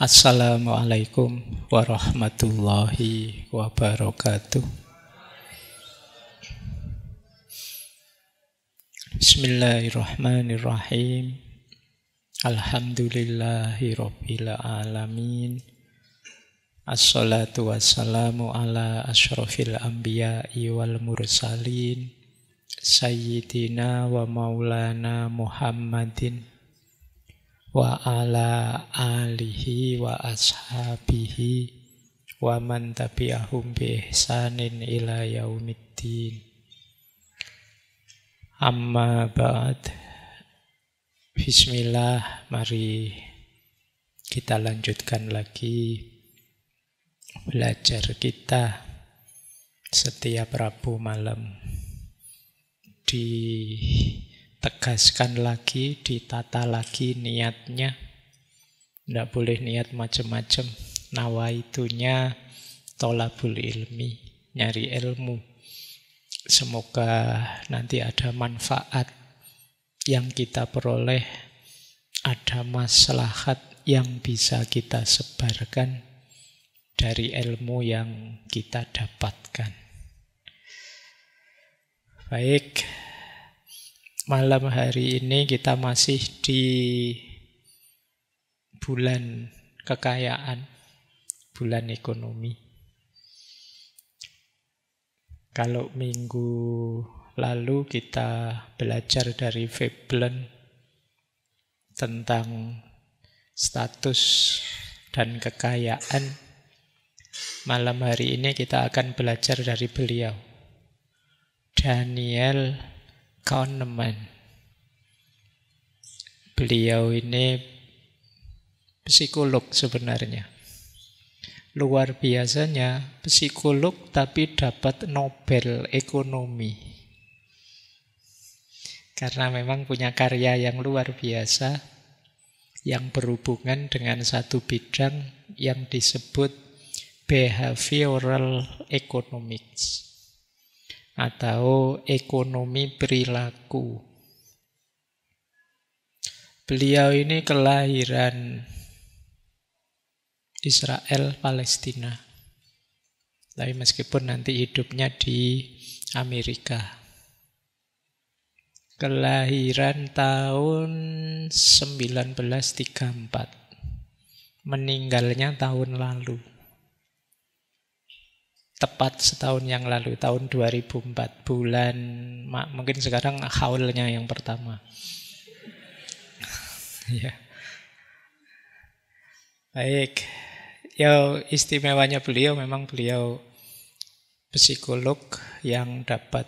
Assalamualaikum warahmatullahi wabarakatuh. Bismillahirrahmanirrahim. Alhamdulillahi rabbil alamin. Assalatu wassalamu ala asyrafil anbiya'i wal mursalin Sayyidina wa maulana Muhammadin wa ala alihi wa ashabihi wa man tabi'ahum bi ihsanin ila yaumiddin. Amma ba'd. Bismillah, mari kita lanjutkan lagi belajar kita setiap Rabu malam. Ditegaskan lagi, ditata lagi niatnya. Tidak boleh niat macam-macam. Nawaitunya tolabul ilmi, nyari ilmu. Semoga nanti ada manfaat yang kita peroleh, ada maslahat yang bisa kita sebarkan dari ilmu yang kita dapatkan. Baik, malam hari ini kita masih di bulan kekayaan, bulan ekonomi. Kalau minggu lalu kita belajar dari Veblen tentang status dan kekayaan, malam hari ini kita akan belajar dari beliau, Daniel Kahneman. Beliau ini psikolog sebenarnya. Luar biasanya psikolog tapi dapat Nobel ekonomi. Karena memang punya karya yang luar biasa yang berhubungan dengan satu bidang yang disebut behavioral economics atau ekonomi perilaku. Beliau ini kelahiran Israel, Palestina. Tapi meskipun nanti hidupnya di Amerika. Kelahiran tahun 1934. Meninggalnya tahun lalu. Tepat setahun yang lalu, tahun 2004. Bulan, mungkin sekarang haulnya yang pertama. Ya. Baik. Ya, istimewanya beliau memang beliau psikolog yang dapat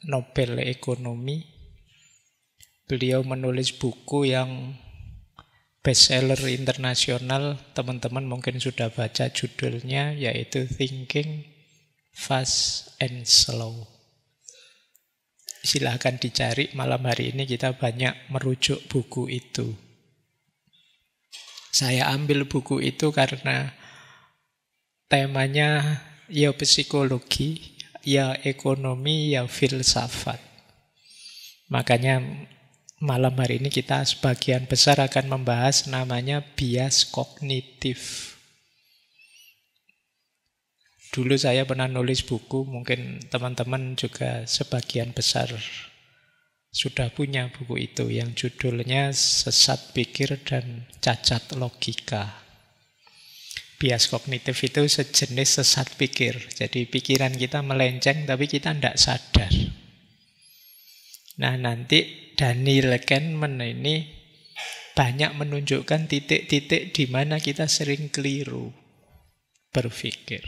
Nobel ekonomi. Beliau menulis buku yang bestseller internasional. Teman-teman mungkin sudah baca judulnya, yaitu Thinking Fast and Slow. Silahkan dicari, malam hari ini kita banyak merujuk buku itu. Saya ambil buku itu karena temanya ya psikologi, ya ekonomi, ya filsafat. Makanya malam hari ini kita sebagian besar akan membahas namanya bias kognitif. Dulu saya pernah nulis buku, mungkin teman-teman juga sebagian besar sudah punya buku itu yang judulnya Sesat Pikir dan Cacat Logika. Bias kognitif itu sejenis sesat pikir. Jadi pikiran kita melenceng tapi kita tidak sadar. Nah, nanti Daniel Kahneman ini banyak menunjukkan titik-titik di mana kita sering keliru berpikir.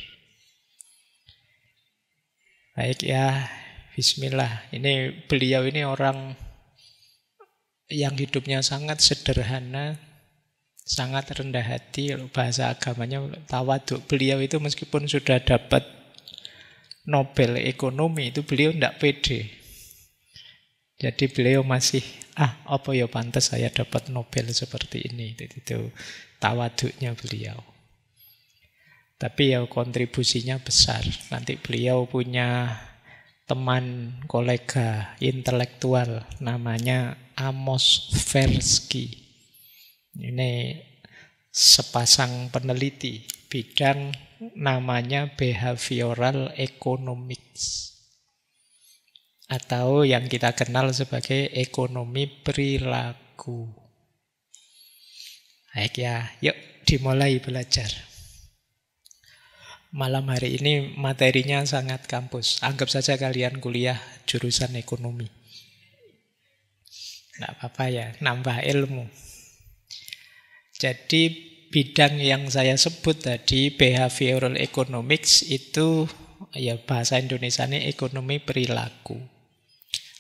Baik ya, bismillah. Beliau ini orang yang hidupnya sangat sederhana, sangat rendah hati. Bahasa agamanya tawaduk. Beliau itu meskipun sudah dapat Nobel ekonomi, itu beliau tidak pede. Jadi beliau masih, apa ya pantas saya dapat Nobel seperti ini. Itu tawaduknya beliau. Tapi ya kontribusinya besar. Nanti beliau punya teman kolega intelektual namanya Amos Tversky. Ini sepasang peneliti. Bidang namanya behavioral economics. Atau yang kita kenal sebagai ekonomi perilaku. Baik ya, yuk dimulai belajar. Malam hari ini materinya sangat kampus. Anggap saja kalian kuliah jurusan ekonomi. Nggak apa-apa ya, nambah ilmu. Jadi bidang yang saya sebut tadi, behavioral economics, itu ya bahasa Indonesia ini ekonomi perilaku.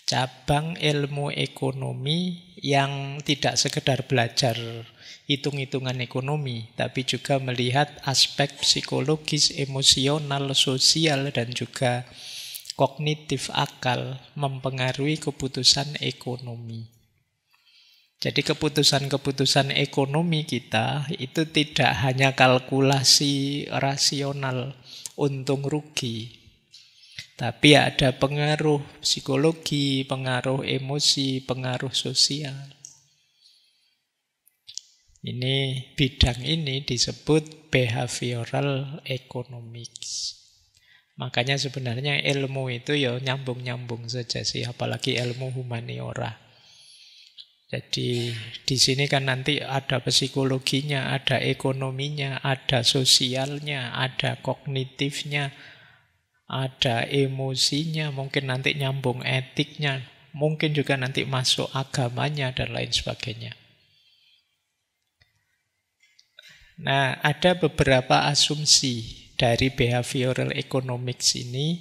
Cabang ilmu ekonomi yang tidak sekedar belajar hitung-hitungan ekonomi, tapi juga melihat aspek psikologis, emosional, sosial, dan juga kognitif akal mempengaruhi keputusan ekonomi. Jadi keputusan-keputusan ekonomi kita itu tidak hanya kalkulasi rasional untung rugi, tapi ada pengaruh psikologi, pengaruh emosi, pengaruh sosial. Ini bidang ini disebut behavioral economics. Makanya sebenarnya ilmu itu ya nyambung-nyambung saja sih, apalagi ilmu humaniora. Jadi di sini kan nanti ada psikologinya, ada ekonominya, ada sosialnya, ada kognitifnya, ada emosinya, mungkin nanti nyambung etiknya, mungkin juga nanti masuk agamanya dan lain sebagainya. Nah, ada beberapa asumsi dari behavioral economics ini.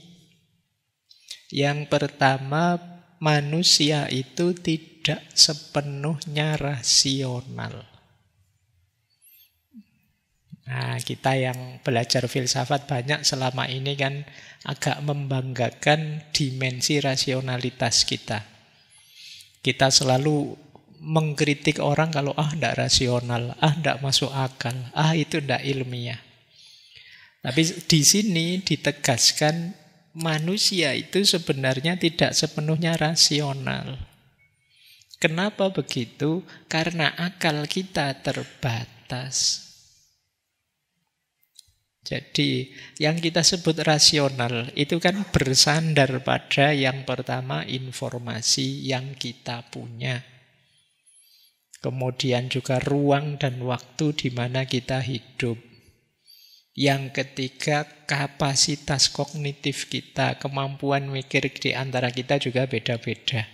Yang pertama, manusia itu tidak sepenuhnya rasional. Nah, kita yang belajar filsafat banyak selama ini kan agak membanggakan dimensi rasionalitas kita. Kita selalu mengkritik orang kalau tidak rasional, tidak masuk akal, itu tidak ilmiah. Tapi di sini ditegaskan manusia itu sebenarnya tidak sepenuhnya rasional. Kenapa begitu? Karena akal kita terbatas. Jadi yang kita sebut rasional itu kan bersandar pada yang pertama informasi yang kita punya. Kemudian juga ruang dan waktu di mana kita hidup. Yang ketiga, kapasitas kognitif kita, kemampuan mikir di antara kita juga beda-beda.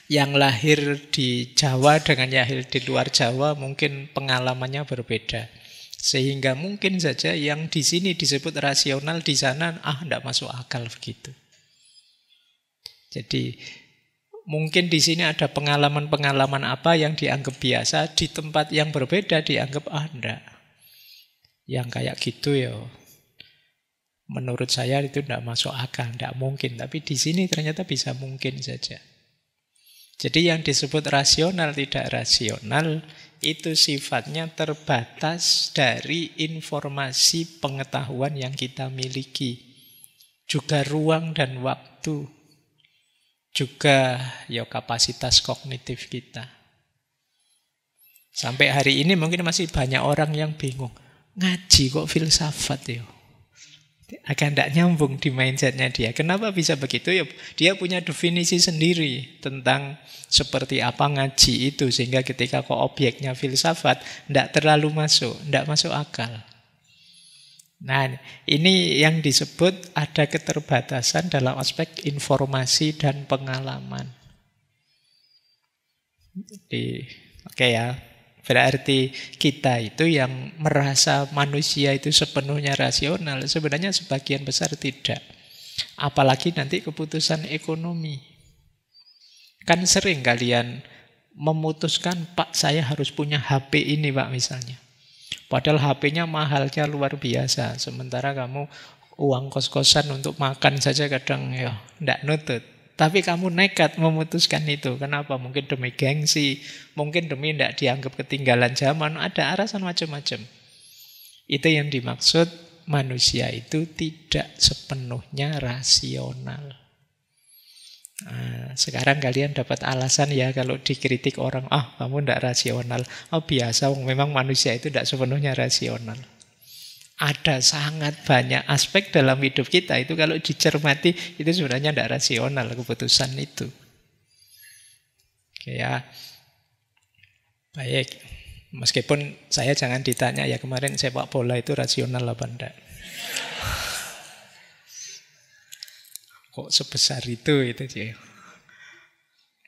Yang lahir di Jawa dengan yang lahir di luar Jawa mungkin pengalamannya berbeda. Sehingga mungkin saja yang di sini disebut rasional, di sana tidak masuk akal begitu. Jadi mungkin di sini ada pengalaman-pengalaman apa yang dianggap biasa, di tempat yang berbeda dianggap enggak. Yang kayak gitu ya, menurut saya itu enggak masuk akal, enggak mungkin. Tapi di sini ternyata bisa mungkin saja. Jadi yang disebut rasional tidak rasional itu sifatnya terbatas dari informasi pengetahuan yang kita miliki. Juga ruang dan waktu. Juga ya kapasitas kognitif kita. Sampai hari ini mungkin masih banyak orang yang bingung. Ngaji kok filsafat ya? Agak tidak nyambung di mindsetnya dia. Kenapa bisa begitu? Ya, dia punya definisi sendiri tentang seperti apa ngaji itu. Sehingga ketika kok objeknya filsafat, tidak terlalu masuk, tidak masuk akal. Nah, ini yang disebut ada keterbatasan dalam aspek informasi dan pengalaman. Jadi, oke ya, berarti kita itu yang merasa manusia itu sepenuhnya rasional, sebenarnya sebagian besar tidak. Apalagi nanti keputusan ekonomi. Kan sering kalian memutuskan, Pak saya harus punya HP ini Pak misalnya. Padahal HP-nya mahalnya luar biasa. Sementara kamu uang kos-kosan untuk makan saja kadang ya tidak nutut. Tapi kamu nekat memutuskan itu. Kenapa? Mungkin demi gengsi. Mungkin demi tidak dianggap ketinggalan zaman. Ada alasan macam-macam. Itu yang dimaksud manusia itu tidak sepenuhnya rasional. Nah, sekarang kalian dapat alasan ya kalau dikritik orang, kamu tidak rasional. Biasa, memang manusia itu tidak sepenuhnya rasional. Ada sangat banyak aspek dalam hidup kita itu kalau dicermati itu sebenarnya tidak rasional keputusan itu. Oke ya, baik. Meskipun saya jangan ditanya ya kemarin sepak bola itu rasional apa enggak. Kok sebesar itu sih.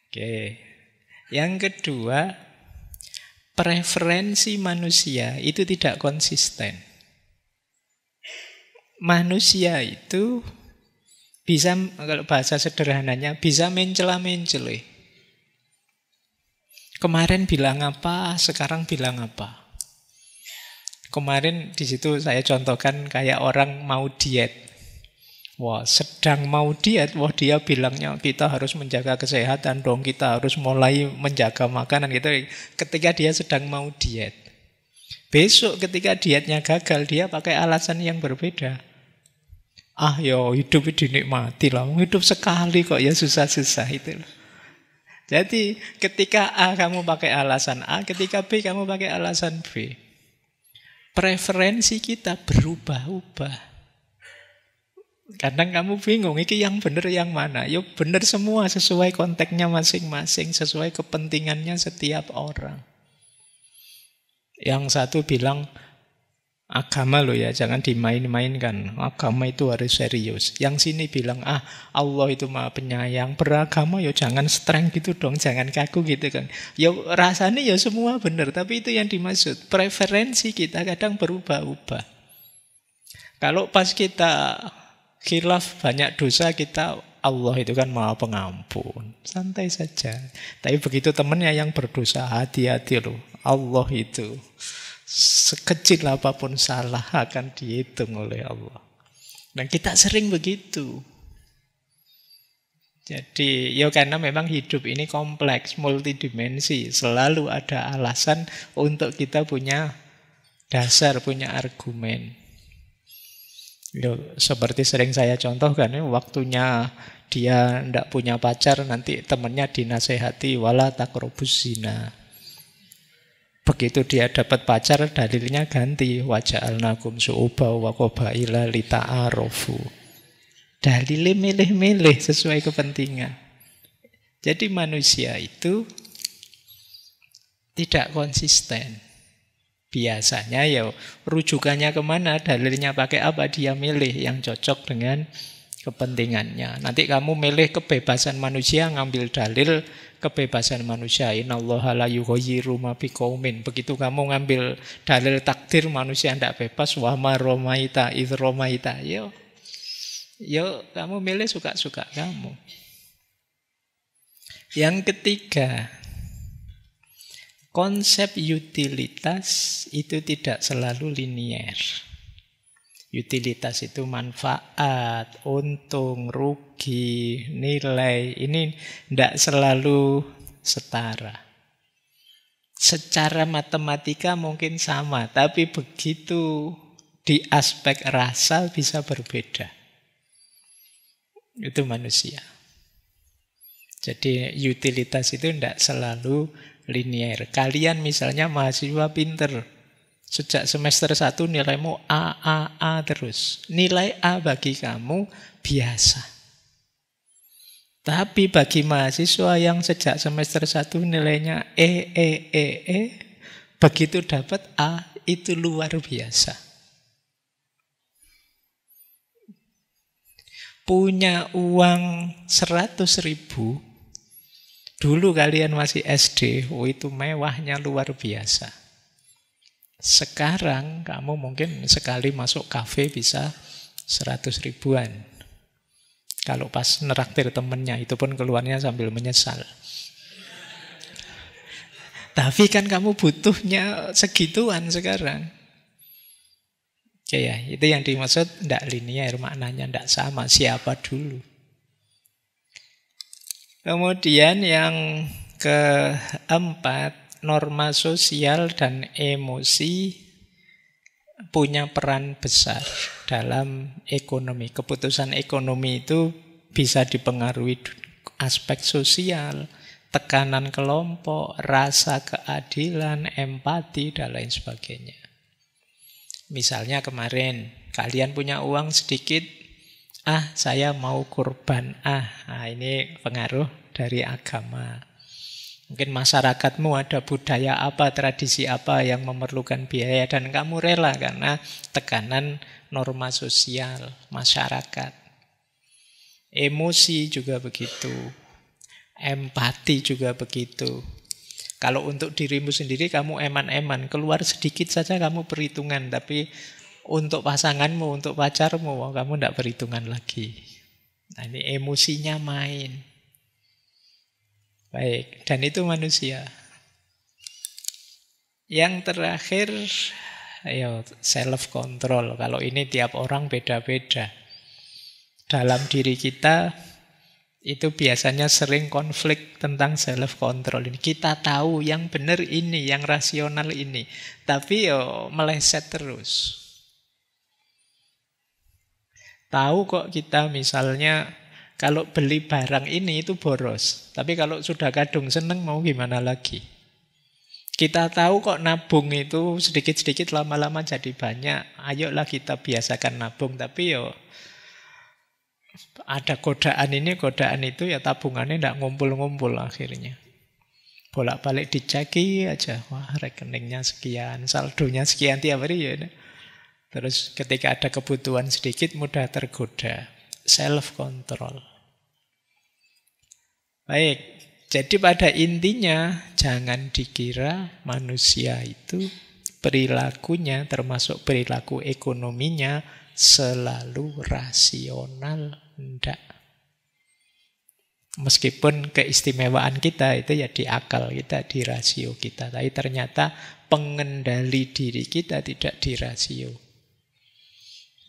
Oke. Yang kedua, preferensi manusia itu tidak konsisten. Manusia itu bisa, kalau bahasa sederhananya, bisa mencela-mencela. Kemarin bilang apa, sekarang bilang apa. Kemarin di situ saya contohkan kayak orang mau diet. Wah, sedang mau diet, dia bilangnya kita harus menjaga kesehatan dong, kita harus mulai menjaga makanan gitu. Ketika dia sedang mau diet. Besok ketika dietnya gagal, dia pakai alasan yang berbeda. Hidup dinikmati lah, hidup sekali kok ya susah-susah itu. Jadi ketika A kamu pakai alasan A, ketika B kamu pakai alasan B. Preferensi kita berubah-ubah. Kadang kamu bingung, ini yang benar yang mana? Yuk benar semua sesuai konteksnya masing-masing, sesuai kepentingannya setiap orang. Yang satu bilang, agama loh ya, jangan dimain-mainkan. Agama itu harus serius. Yang sini bilang, Allah itu maha penyayang. Beragama jangan streng gitu dong, jangan kaku gitu kan. Rasanya semua benar, tapi itu yang dimaksud. Preferensi kita kadang berubah-ubah. Kalau pas kita khilaf banyak dosa, kita Allah itu kan maha pengampun, santai saja. Tapi begitu temannya yang berdosa, hati-hati loh. Allah itu sekecil apapun salah akan dihitung oleh Allah. Dan kita sering begitu. Jadi karena memang hidup ini kompleks, multidimensi. Selalu ada alasan untuk kita punya dasar, punya argumen. Seperti sering saya contohkan, waktunya dia tidak punya pacar, nanti temannya dinasehati, wala taqrabuz zina. Begitu dia dapat pacar, dalilnya ganti, waja'alnakum syu'uba wa qabaila lita'arofu. Dalilnya milih-milih sesuai kepentingan. Jadi manusia itu tidak konsisten. Biasanya rujukannya kemana, dalilnya pakai apa, dia milih yang cocok dengan kepentingannya. Nanti kamu milih kebebasan manusia, ngambil dalil kebebasan manusia. Innallaha la yughayyiru ma biqaumin. Begitu kamu ngambil dalil takdir manusia tidak bebas, wa ma romaita idz romaita. Kamu milih suka-suka kamu. Yang ketiga, konsep utilitas itu tidak selalu linier. Utilitas itu manfaat, untung, rugi, nilai. Ini tidak selalu setara. Secara matematika mungkin sama, tapi begitu di aspek rasa bisa berbeda. Itu manusia. Jadi utilitas itu tidak selalu linier. Kalian misalnya mahasiswa pinter, sejak semester 1 nilaimu A terus. Nilai A bagi kamu biasa. Tapi bagi mahasiswa yang sejak semester 1 nilainya begitu dapat A itu luar biasa. Punya uang 100.000, dulu kalian masih SD, itu mewahnya luar biasa. Sekarang kamu mungkin sekali masuk kafe bisa 100.000-an. Kalau pas neraktir temennya, itu pun keluarnya sambil menyesal. Tapi kan kamu butuhnya segituan sekarang. Itu yang dimaksud tidak linear, maknanya tidak sama. Siapa dulu? Kemudian yang keempat, norma sosial dan emosi punya peran besar dalam ekonomi. Keputusan ekonomi itu bisa dipengaruhi aspek sosial, tekanan kelompok, rasa keadilan, empati, dan lain sebagainya. Misalnya kemarin, kalian punya uang sedikit, saya mau kurban, ini pengaruh dari agama. Mungkin masyarakatmu ada budaya apa, tradisi apa yang memerlukan biaya, dan kamu rela karena tekanan norma sosial masyarakat. Emosi juga begitu. Empati juga begitu. Kalau untuk dirimu sendiri kamu eman-eman, keluar sedikit saja kamu perhitungan, tapi untuk pasanganmu, untuk pacarmu, kamu tidak perhitungan lagi. Nah, ini emosinya main. Baik, dan itu manusia. Yang terakhir, self control. Kalau ini tiap orang beda-beda. Dalam diri kita itu biasanya sering konflik tentang self control ini. Kita tahu yang benar ini, yang rasional ini, tapi meleset terus. Tahu kok kita misalnya kalau beli barang ini itu boros, tapi kalau sudah kadung seneng mau gimana lagi? Kita tahu kok nabung itu sedikit-sedikit lama-lama jadi banyak. Ayolah kita biasakan nabung, tapi ada godaan ini, godaan itu, tabungannya tidak ngumpul-ngumpul akhirnya. Bolak-balik diceki aja, wah rekeningnya sekian, saldonya sekian tiap hari ya. Terus ketika ada kebutuhan sedikit mudah tergoda. Self control. Baik, jadi pada intinya jangan dikira manusia itu perilakunya termasuk perilaku ekonominya selalu rasional. Tidak. Meskipun keistimewaan kita itu ya di akal kita, di rasio kita. Tapi ternyata pengendali diri kita tidak di rasio.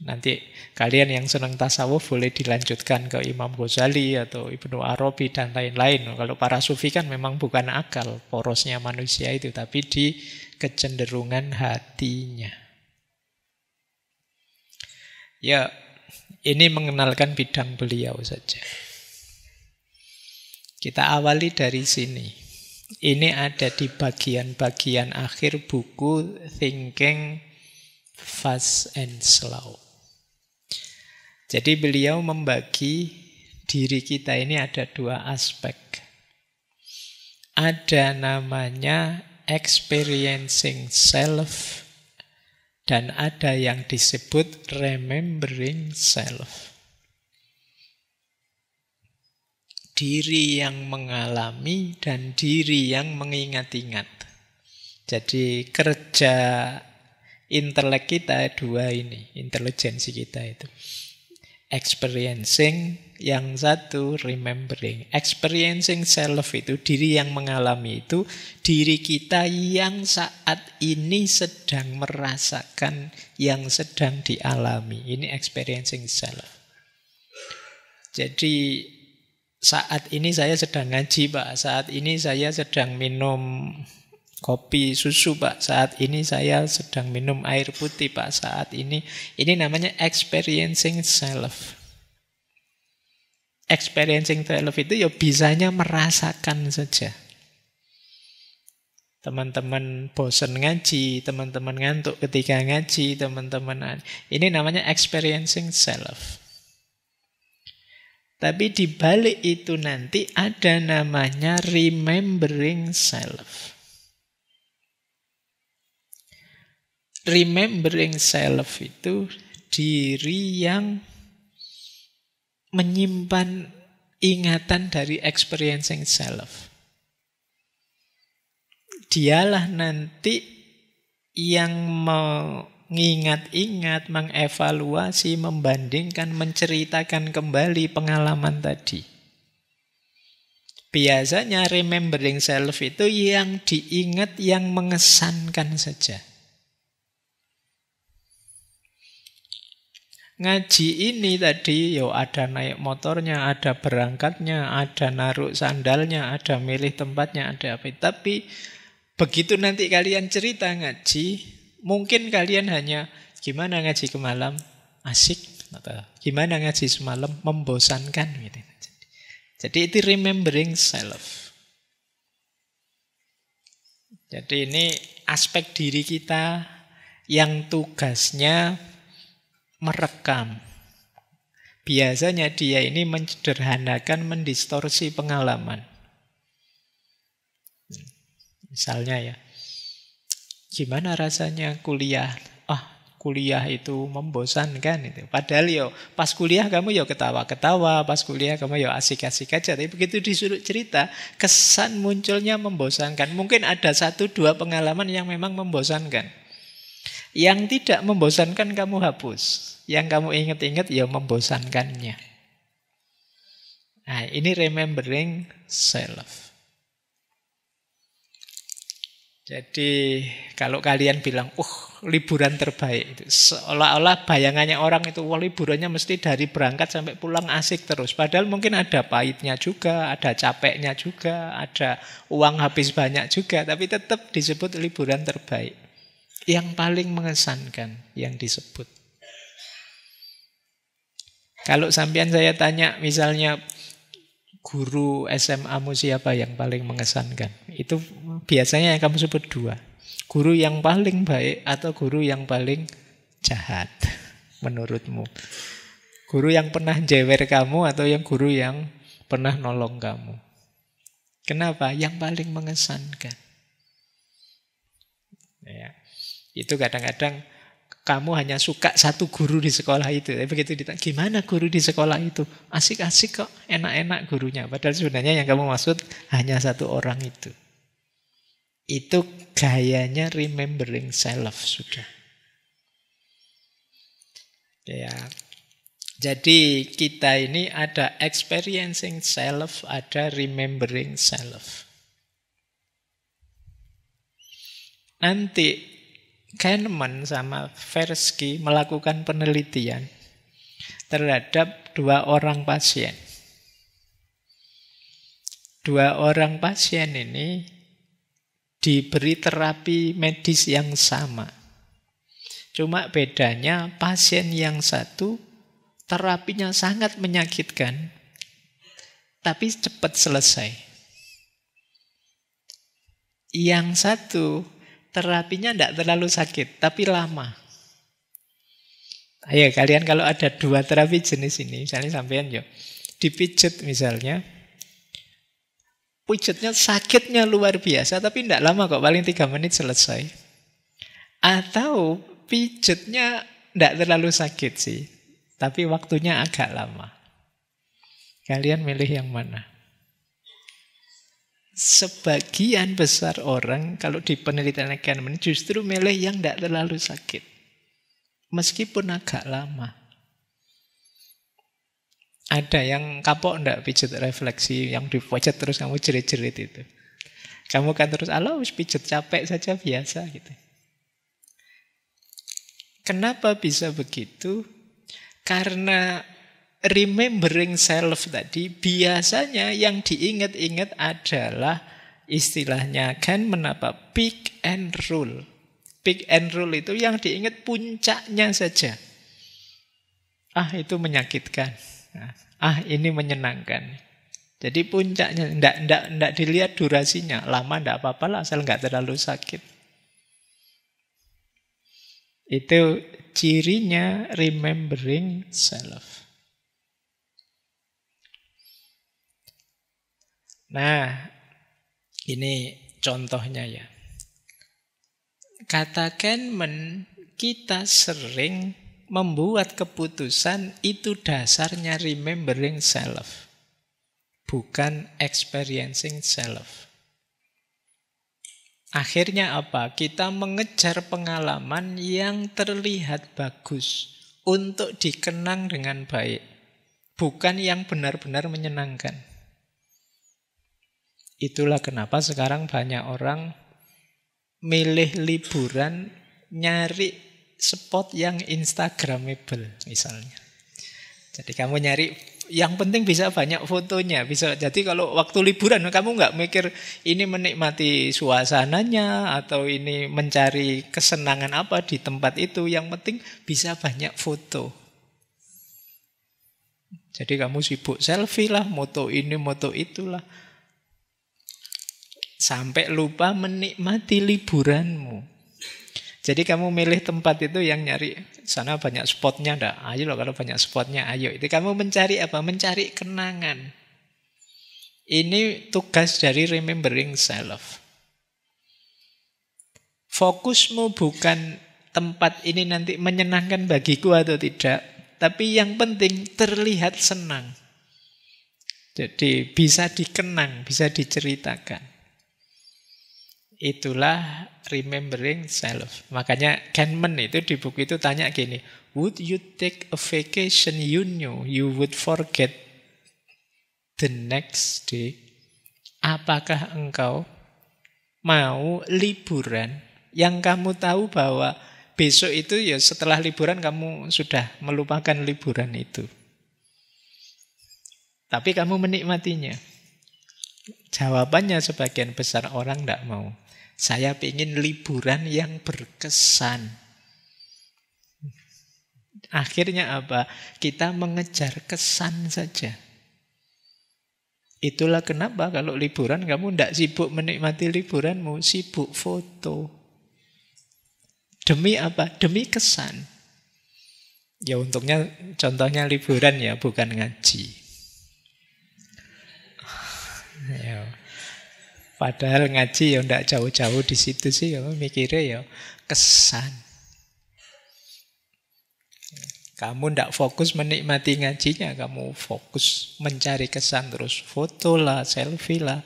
Nanti kalian yang senang tasawuf boleh dilanjutkan ke Imam Ghazali atau Ibnu Arabi dan lain-lain. Kalau para sufi kan memang bukan akal porosnya manusia itu, tapi di kecenderungan hatinya. Ya, ini mengenalkan bidang beliau saja. Kita awali dari sini. Ini ada di bagian-bagian akhir buku Thinking Fast and Slow. Jadi beliau membagi diri kita ini ada dua aspek. Ada namanya experiencing self, dan ada yang disebut remembering self. Diri yang mengalami dan diri yang mengingat-ingat. Jadi kerja intelek kita dua ini, intelijensi kita itu. Experiencing, yang satu remembering. Experiencing self itu diri yang mengalami, itu diri kita yang saat ini sedang merasakan yang sedang dialami. Ini experiencing self. Jadi saat ini saya sedang ngaji, Pak. Saat ini saya sedang minum kopi susu, Pak. Saat ini saya sedang minum air putih, Pak. Saat ini namanya experiencing self. Experiencing self itu ya bisanya merasakan saja. Teman-teman bosan ngaji, teman-teman ngantuk ketika ngaji, teman-teman, ini namanya experiencing self. Tapi di balik itu nanti ada namanya remembering self. Remembering self itu diri yang menyimpan ingatan dari experiencing self. Dialah nanti yang mengingat-ingat, mengevaluasi, membandingkan, menceritakan kembali pengalaman tadi. Biasanya remembering self itu yang diingat, yang mengesankan saja. Ngaji ini tadi, ada naik motornya, ada berangkatnya, ada naruh sandalnya, ada milih tempatnya, ada apa. Tapi begitu nanti kalian cerita ngaji, mungkin kalian hanya, gimana ngaji ke malam? Asik. Atau gimana ngaji semalam? Membosankan. Gitu. Jadi itu remembering self. Jadi ini aspek diri kita yang tugasnya merekam. Biasanya dia ini menyederhanakan, mendistorsi pengalaman. Misalnya ya, gimana rasanya kuliah? Kuliah itu membosankan itu. Padahal yo pas kuliah kamu yo ketawa-ketawa, pas kuliah kamu yo asik-asik aja. Tapi begitu disuruh cerita, kesan munculnya membosankan. Mungkin ada 1-2 pengalaman yang memang membosankan. Yang tidak membosankan kamu hapus. Yang kamu ingat-ingat ya membosankannya. Nah, ini remembering self. Jadi kalau kalian bilang, liburan terbaik itu seolah-olah bayangannya orang itu, liburannya mesti dari berangkat sampai pulang asik terus. Padahal mungkin ada pahitnya juga, ada capeknya juga, ada uang habis banyak juga, tapi tetap disebut liburan terbaik. Yang paling mengesankan yang disebut. Kalau sampean saya tanya misalnya guru SMA-mu siapa yang paling mengesankan? Itu biasanya yang kamu sebut 2. Guru yang paling baik atau guru yang paling jahat menurutmu? Guru yang pernah jewer kamu atau yang guru yang pernah nolong kamu? Kenapa? Yang paling mengesankan. Ya. Itu kadang-kadang kamu hanya suka satu guru di sekolah itu. Tapi begitu ditanya, gimana guru di sekolah itu? Asik-asik kok, enak-enak gurunya. Padahal sebenarnya yang kamu maksud hanya satu orang itu. Itu gayanya remembering self sudah. Ya. Jadi kita ini ada experiencing self, ada remembering self. Nanti Kahneman sama Tversky melakukan penelitian terhadap 2 orang pasien. 2 orang pasien ini diberi terapi medis yang sama. Cuma bedanya pasien yang satu terapinya sangat menyakitkan, tapi cepat selesai. Yang satu terapinya tidak terlalu sakit, tapi lama. Ayo kalian kalau ada 2 terapi jenis ini, misalnya sampean yo dipijet misalnya, pijetnya sakitnya luar biasa, tapi tidak lama kok, paling 3 menit selesai. Atau pijetnya tidak terlalu sakit sih, tapi waktunya agak lama. Kalian milih yang mana? Sebagian besar orang kalau di penelitian Kahneman justru milih yang tidak terlalu sakit. Meskipun agak lama. Ada yang kapok enggak pijet refleksi, yang dipijet terus kamu jerit-jerit itu. Kamu kan terus, wis pijet capek saja biasa gitu. Kenapa bisa begitu? Karena remembering self tadi, biasanya yang diingat-ingat adalah istilahnya kan menapa pick and roll. Pick and roll itu yang diingat puncaknya saja. Itu menyakitkan. Ini menyenangkan. Jadi puncaknya, enggak dilihat durasinya. Lama enggak apa-apa lah, asal enggak terlalu sakit. Itu cirinya remembering self. Nah, ini contohnya ya. Kata Kahneman, kita sering membuat keputusan itu dasarnya remembering self, bukan experiencing self. Akhirnya apa? Kita mengejar pengalaman yang terlihat bagus untuk dikenang dengan baik, bukan yang benar-benar menyenangkan. Itulah kenapa sekarang banyak orang milih liburan nyari spot yang instagramable misalnya. Jadi kamu nyari yang penting bisa banyak fotonya, bisa. Jadi kalau waktu liburan kamu nggak mikir ini menikmati suasananya atau ini mencari kesenangan apa di tempat itu, yang penting bisa banyak foto. Jadi kamu sibuk selfie lah, moto ini, moto itulah. Sampai lupa menikmati liburanmu. Jadi kamu milih tempat itu yang nyari, sana banyak spotnya enggak? Ayo loh kalau banyak spotnya, ayo. Itu kamu mencari apa? Mencari kenangan. Ini tugas dari remembering self. Fokusmu bukan tempat ini nanti menyenangkan bagiku atau tidak, tapi yang penting terlihat senang. Jadi bisa dikenang, bisa diceritakan. Itulah remembering self. Makanya Kahneman itu di buku itu tanya gini, would you take a vacation you knew you would forget the next day? Apakah engkau mau liburan yang kamu tahu bahwa besok itu ya setelah liburan kamu sudah melupakan liburan itu. Tapi kamu menikmatinya. Jawabannya sebagian besar orang tidak mau. Saya ingin liburan yang berkesan. Akhirnya apa? Kita mengejar kesan saja. Itulah kenapa kalau liburan kamu tidak sibuk menikmati liburanmu, sibuk foto. Demi apa? Demi kesan. Ya untungnya contohnya liburan ya, bukan ngaji. Ya. Padahal ngaji ya tidak jauh-jauh di situ sih, kamu mikirnya ya kesan. Kamu tidak fokus menikmati ngajinya, kamu fokus mencari kesan terus foto lah, selfie lah.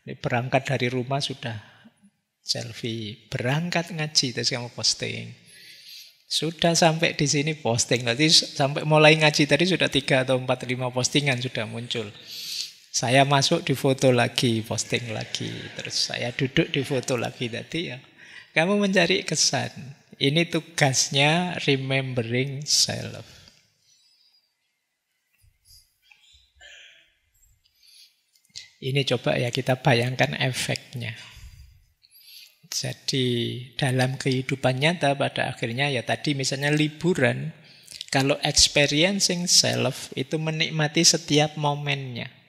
Ini berangkat dari rumah sudah selfie, berangkat ngaji terus kamu posting. Sudah sampai di sini posting, nanti sampai mulai ngaji tadi sudah 3 atau 4, 5 postingan sudah muncul. Saya masuk di foto lagi, posting lagi. Terus saya duduk di foto lagi tadi ya. Kamu mencari kesan. Ini tugasnya remembering self. Ini coba ya kita bayangkan efeknya. Jadi dalam kehidupan nyata pada akhirnya ya tadi misalnya liburan. Kalau experiencing self itu menikmati setiap momennya.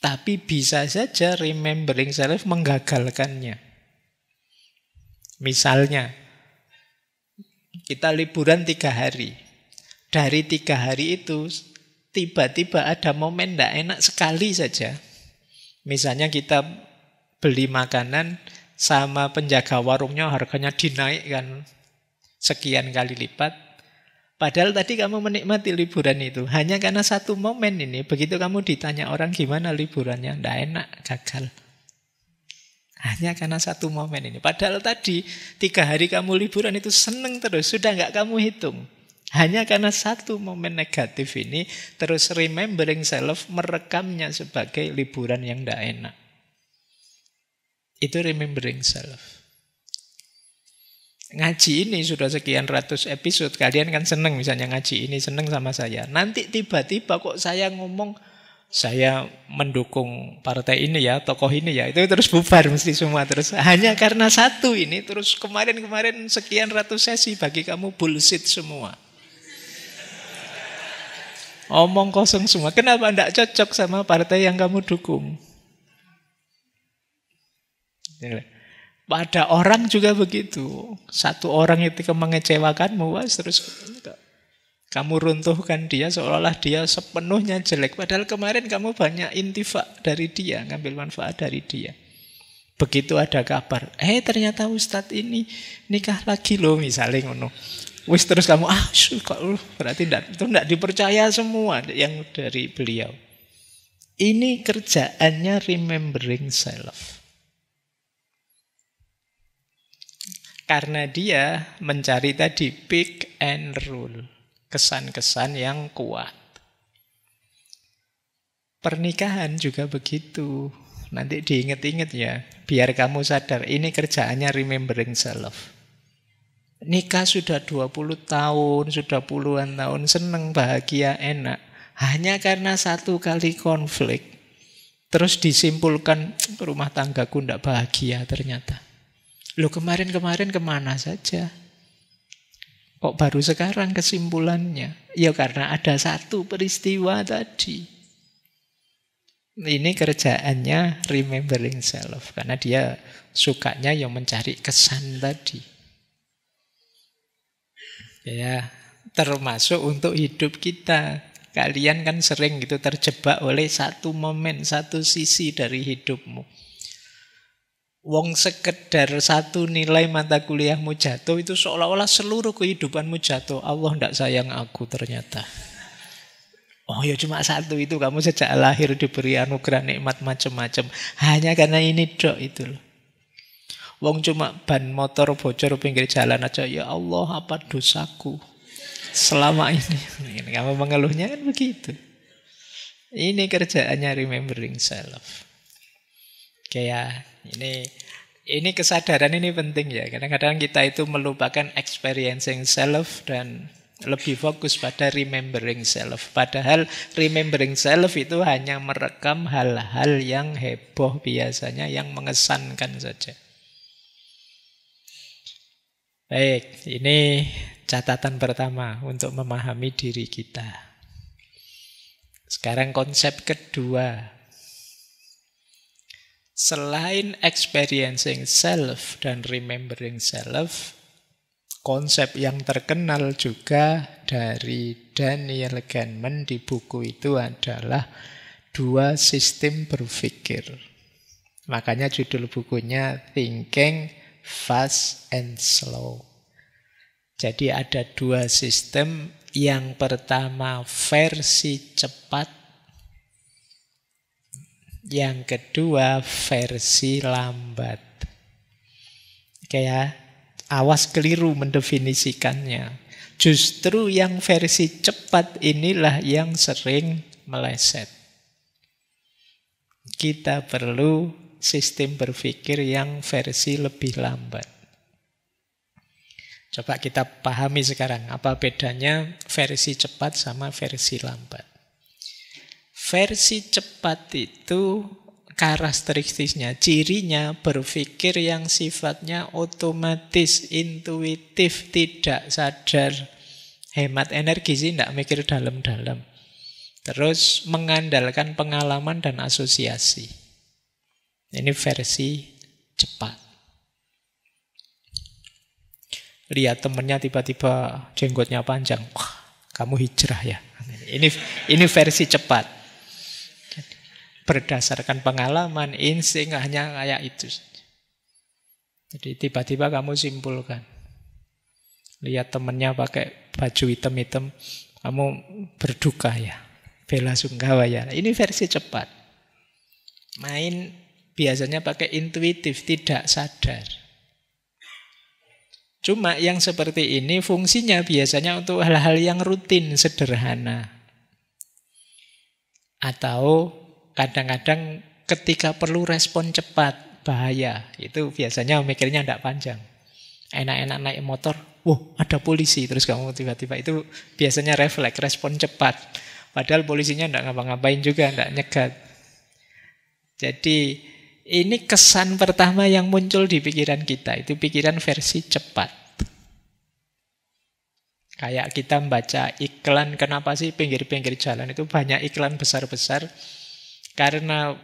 Tapi bisa saja remembering self menggagalkannya. Misalnya, kita liburan 3 hari. Dari 3 hari itu, tiba-tiba ada momen tidak enak sekali saja. Misalnya kita beli makanan sama penjaga warungnya harganya dinaikkan sekian kali lipat. Padahal tadi kamu menikmati liburan itu. Hanya karena satu momen ini. Begitu kamu ditanya orang gimana liburannya. Tidak enak, gagal. Hanya karena satu momen ini. Padahal tadi 3 hari kamu liburan itu seneng terus. Sudah nggak kamu hitung. Hanya karena satu momen negatif ini. Terus remembering self merekamnya sebagai liburan yang tidak enak. Itu remembering self. Ngaji ini sudah sekian ratus episode. Kalian kan seneng misalnya ngaji ini, seneng sama saya. Nanti tiba-tiba kok saya ngomong, saya mendukung partai ini ya, tokoh ini ya. Itu terus bubar mesti semua. Terus hanya karena satu ini, terus kemarin-kemarin sekian ratus sesi bagi kamu bullshit semua. Omong kosong semua. Kenapa tidak cocok sama partai yang kamu dukung? Pada orang juga begitu. Satu orang itu mengecewakanmu, terus kamu runtuhkan dia seolah-olah dia sepenuhnya jelek. Padahal kemarin kamu banyak intifa dari dia, ngambil manfaat dari dia. Begitu ada kabar, ternyata Ustadz ini nikah lagi loh, misalnya ngono. Wis terus kamu, berarti tidak dipercaya semua yang dari beliau. Ini kerjaannya remembering self. Karena dia mencari tadi pick and rule. Kesan-kesan yang kuat. Pernikahan juga begitu. Nanti diingat-ingat ya. Biar kamu sadar, ini kerjaannya remembering self. Nikah sudah 20 tahun, sudah puluhan tahun, seneng, bahagia, enak. Hanya karena satu kali konflik. Terus disimpulkan, rumah tanggaku tidak bahagia ternyata. Loh kemarin-kemarin kemana saja? Kok baru sekarang kesimpulannya? Ya karena ada satu peristiwa tadi. Ini kerjaannya remembering self. Karena dia sukanya yang mencari kesan tadi. Ya, termasuk untuk hidup kita. Kalian kan sering gitu terjebak oleh satu momen, satu sisi dari hidupmu. Wong sekedar satu nilai mata kuliahmu jatuh, itu seolah-olah seluruh kehidupanmu jatuh. Allah tidak sayang aku ternyata. Oh ya cuma satu itu, kamu sejak lahir diberi anugerah nikmat macam-macam. Hanya karena ini dok itu loh. Wong cuma ban motor bocor pinggir jalan aja, ya Allah apa dosaku selama ini. Kamu mengeluhnya kan begitu. Ini kerjaannya remembering self. Kayak ini kesadaran ini penting ya. Kadang-kadang kita itu melupakan experiencing self dan lebih fokus pada remembering self. Padahal remembering self itu hanya merekam hal-hal yang heboh biasanya, yang mengesankan saja. Baik, ini catatan pertama untuk memahami diri kita. Sekarang konsep kedua. Selain experiencing self dan remembering self, konsep yang terkenal juga dari Daniel Kahneman di buku itu adalah dua sistem berpikir. Makanya judul bukunya Thinking Fast and Slow. Jadi ada dua sistem. Yang pertama versi cepat, yang kedua versi lambat. Kayak awas keliru mendefinisikannya. Justru yang versi cepat inilah yang sering meleset. Kita perlu sistem berpikir yang versi lebih lambat. Coba kita pahami sekarang apa bedanya versi cepat sama versi lambat. Versi cepat itu karakteristiknya, cirinya berpikir yang sifatnya otomatis, intuitif, tidak sadar. Hemat energi sih, tidak mikir dalam-dalam. Terus mengandalkan pengalaman dan asosiasi. Ini versi cepat. Lihat temennya tiba-tiba jenggotnya panjang. Wah, kamu hijrah ya. Ini versi cepat. Berdasarkan pengalaman, insting hanya kayak itu. Jadi tiba-tiba kamu simpulkan. Lihat temennya pakai baju hitam-hitam, kamu berduka ya. Bela sungkawa ya. Ini versi cepat. Main biasanya pakai intuitif, tidak sadar. Cuma yang seperti ini fungsinya biasanya untuk hal-hal yang rutin, sederhana. Atau kadang-kadang ketika perlu respon cepat, bahaya. Itu biasanya mikirnya tidak panjang. Enak-enak naik motor, ada polisi. Terus kamu tiba-tiba, itu biasanya refleks, respon cepat. Padahal polisinya tidak ngapa-ngapain juga, tidak nyegat. Jadi ini kesan pertama yang muncul di pikiran kita. Itu pikiran versi cepat. Kayak kita membaca iklan, kenapa sih pinggir-pinggir jalan itu banyak iklan besar-besar? Karena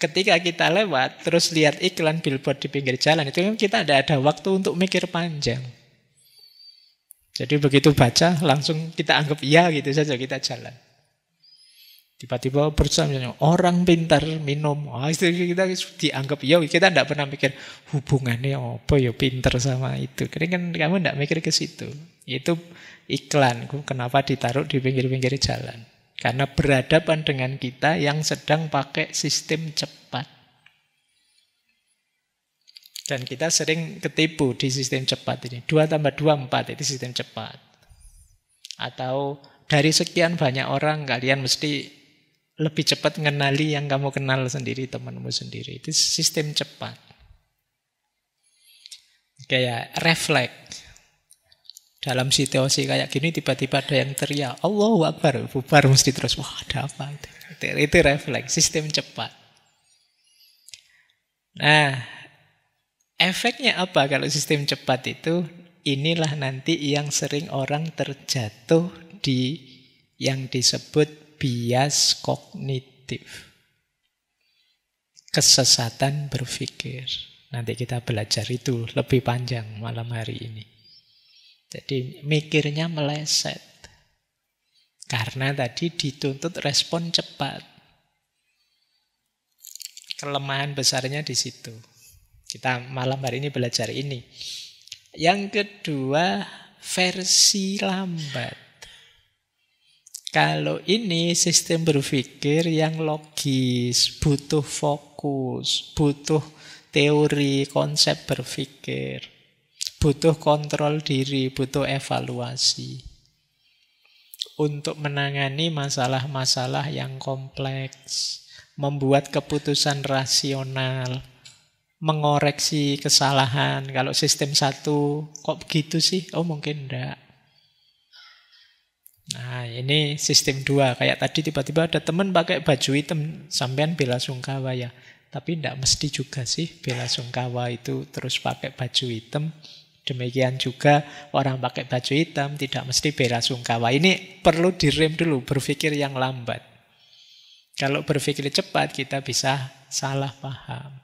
ketika kita lewat, terus lihat iklan billboard di pinggir jalan, itu kita tidak ada waktu untuk mikir panjang. Jadi begitu baca, langsung kita anggap iya gitu saja, kita jalan. Tiba-tiba bersama orang pintar minum, itu kita dianggap iya, kita tidak pernah mikir hubungannya apa ya pintar sama itu. Karena kan kamu tidak mikir ke situ. Itu iklan, kenapa ditaruh di pinggir-pinggir jalan? Karena berhadapan dengan kita yang sedang pakai sistem cepat. Dan kita sering ketipu di sistem cepat ini. 2 tambah 2, 4, itu sistem cepat. Atau dari sekian banyak orang, kalian mesti lebih cepat mengenali yang kamu kenal sendiri, temanmu sendiri. Itu sistem cepat. Kayak refleks. Dalam situasi kayak gini tiba-tiba ada yang teriak, Allahu Akbar, bubar mesti terus, wah ada apa itu? Itu refleks, sistem cepat. Nah, efeknya apa kalau sistem cepat itu? inilah nanti yang sering orang terjatuh di yang disebut bias kognitif. Kesesatan berpikir. Nanti kita belajar itu lebih panjang malam hari ini. Jadi mikirnya meleset. Karena tadi dituntut respon cepat. Kelemahan besarnya di situ. Kita malam hari ini belajar ini. Yang kedua, versi lambat. Kalau ini sistem berpikir yang logis, butuh fokus, butuh teori, konsep berpikir, butuh kontrol diri, butuh evaluasi. Untuk menangani masalah-masalah yang kompleks, membuat keputusan rasional, mengoreksi kesalahan. Kalau sistem 1, kok begitu sih? Oh mungkin enggak. Nah ini sistem 2. Kayak tadi tiba-tiba ada teman pakai baju hitam, sampean bela sungkawa ya. Tapi enggak mesti juga sih bela sungkawa itu terus pakai baju hitam. Demikian juga orang pakai baju hitam tidak mesti bela sungkawa. Ini perlu direm dulu, berpikir yang lambat. Kalau berpikir cepat kita bisa salah paham.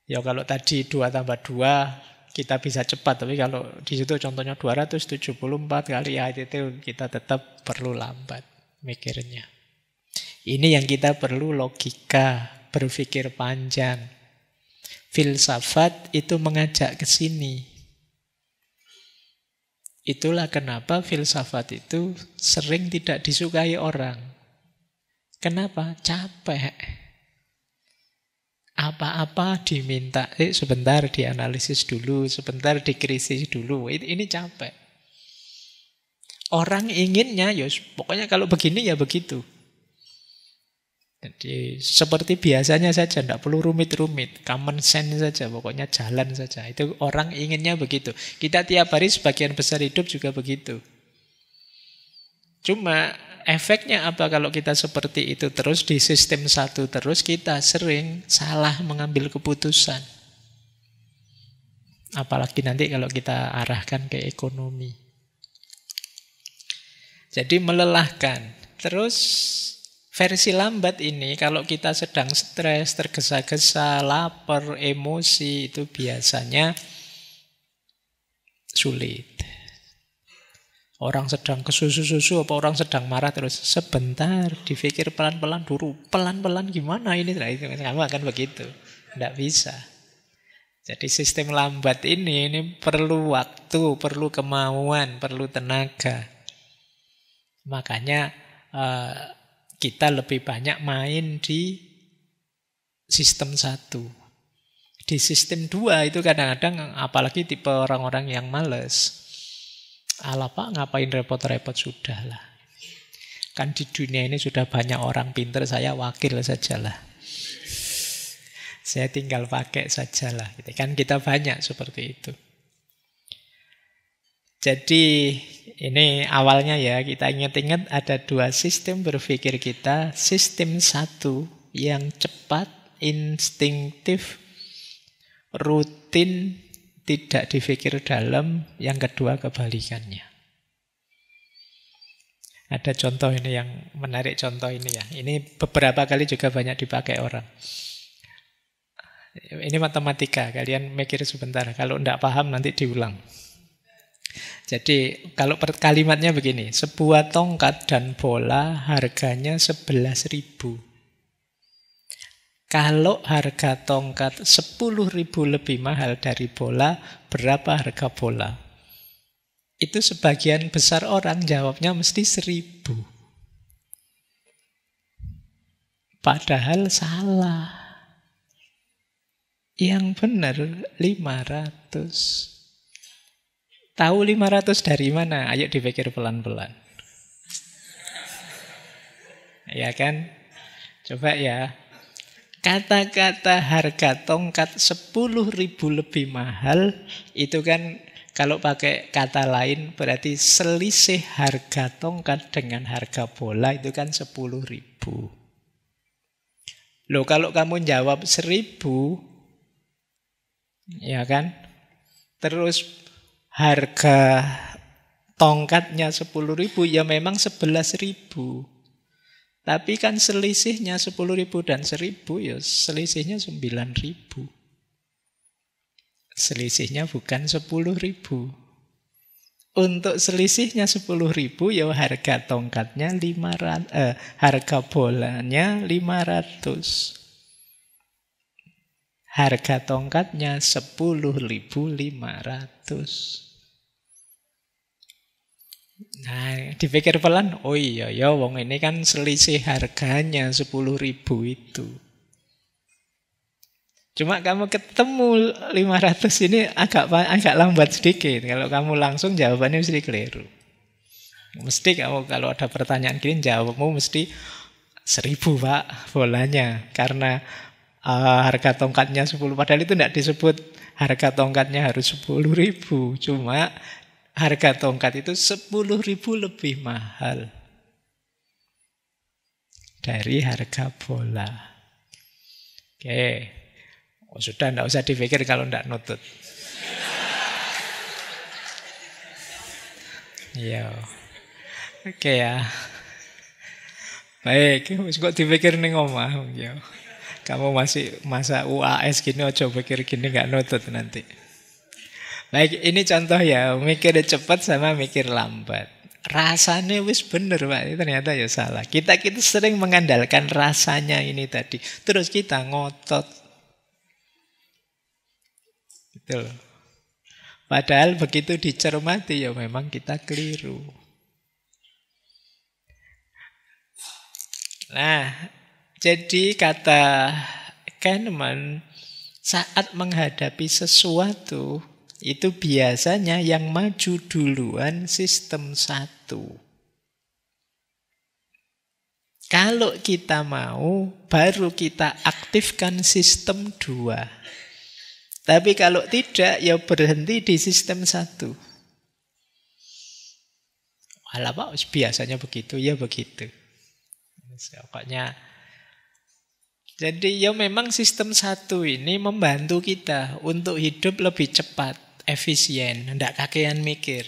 Ya kalau tadi 2 tambah 2 kita bisa cepat, tapi kalau di situ contohnya 274 kali ya itu kita tetap perlu lambat mikirnya. Ini yang kita perlu logika, berpikir panjang. Filsafat itu mengajak ke sini. Itulah kenapa filsafat itu sering tidak disukai orang. Kenapa? Capek. Apa-apa diminta, sebentar dianalisis dulu, sebentar dikrisis dulu. Ini capek. Orang inginnya, ya pokoknya kalau begini ya begitu. Jadi seperti biasanya saja, tidak perlu rumit-rumit. Common sense saja, pokoknya jalan saja. Itu orang inginnya begitu. Kita tiap hari sebagian besar hidup juga begitu. Cuma efeknya apa kalau kita seperti itu terus di sistem 1 terus, kita sering salah mengambil keputusan. Apalagi nanti kalau kita arahkan ke ekonomi. Jadi melelahkan. Terus versi lambat ini kalau kita sedang stres, tergesa-gesa, lapar, emosi, itu biasanya sulit. Orang sedang kesusu-susu apa orang sedang marah terus sebentar dipikir pelan-pelan dulu. Pelan-pelan gimana ini? Nah, itu kamu akan begitu. Tidak bisa. Jadi sistem lambat ini perlu waktu, perlu kemauan, perlu tenaga. Makanya kita lebih banyak main di sistem 1. Di sistem 2 itu kadang-kadang apalagi tipe orang-orang yang malas. Alah Pak, ngapain repot-repot, sudahlah. Kan di dunia ini sudah banyak orang pintar, saya wakil sajalah. Saya tinggal pakai sajalah. Kan kita banyak seperti itu. Jadi ini awalnya ya, kita ingat-ingat ada 2 sistem berpikir kita. Sistem 1 yang cepat, instinktif, rutin, tidak dipikir dalam. Yang kedua kebalikannya. Ada contoh ini yang menarik, contoh ini ya. Ini beberapa kali juga banyak dipakai orang. Ini matematika, kalian mikir sebentar. Kalau tidak paham nanti diulang. Jadi kalau kalimatnya begini, sebuah tongkat dan bola harganya 11.000. Kalau harga tongkat 10.000 lebih mahal dari bola, berapa harga bola? Itu sebagian besar orang jawabnya mesti 1.000. Padahal salah. Yang benar 500. Tahu 500 dari mana? Ayo dipikir pelan-pelan. Ya kan? Coba ya. Kata-kata harga tongkat 10.000 lebih mahal, itu kan kalau pakai kata lain berarti selisih harga tongkat dengan harga bola itu kan 10.000. Loh kalau kamu jawab 1.000, ya kan? Terus harga tongkatnya 10.000, ya memang 11.000. Tapi kan selisihnya 10.000 dan 1.000, ya selisihnya 9.000. Selisihnya bukan 10.000. Untuk selisihnya 10.000, ya harga tongkatnya 500, harga bolanya 500. Harga tongkatnya 10.500. Nah, dipikir pelan, oh iya ya, wong ini kan selisih harganya 10.000 itu. Cuma kamu ketemu 500 ini agak lambat sedikit. Kalau kamu langsung jawabannya mesti keliru. Mesti kamu kalau ada pertanyaan gini jawabmu mesti 1.000 Pak bolanya. Karena harga tongkatnya 10. Padahal itu tidak disebut harga tongkatnya harus 10.000. Cuma harga tongkat itu 10.000 lebih mahal dari harga bola. Oke. Oh, sudah, tidak usah dipikir kalau tidak nutut. Iya. Oke ya. Baik, kok dipikir ning omah ya. Kamu masih masa UAS gini, ojo pikir gini gak nutut nanti. Baik, ini contoh ya, mikir cepat sama mikir lambat. Rasanya wis bener Pak, ternyata ya salah. Kita sering mengandalkan rasanya ini tadi. Terus kita ngotot. Betul. Padahal begitu dicermati ya memang kita keliru. Nah, jadi kata Kahneman, saat menghadapi sesuatu, itu biasanya yang maju duluan sistem 1. Kalau kita mau, baru kita aktifkan sistem 2. Tapi kalau tidak, ya berhenti di sistem 1. Alah Pak, biasanya begitu, ya begitu. Pokoknya, jadi ya memang sistem 1 ini membantu kita untuk hidup lebih cepat, efisien, tidak kakean mikir.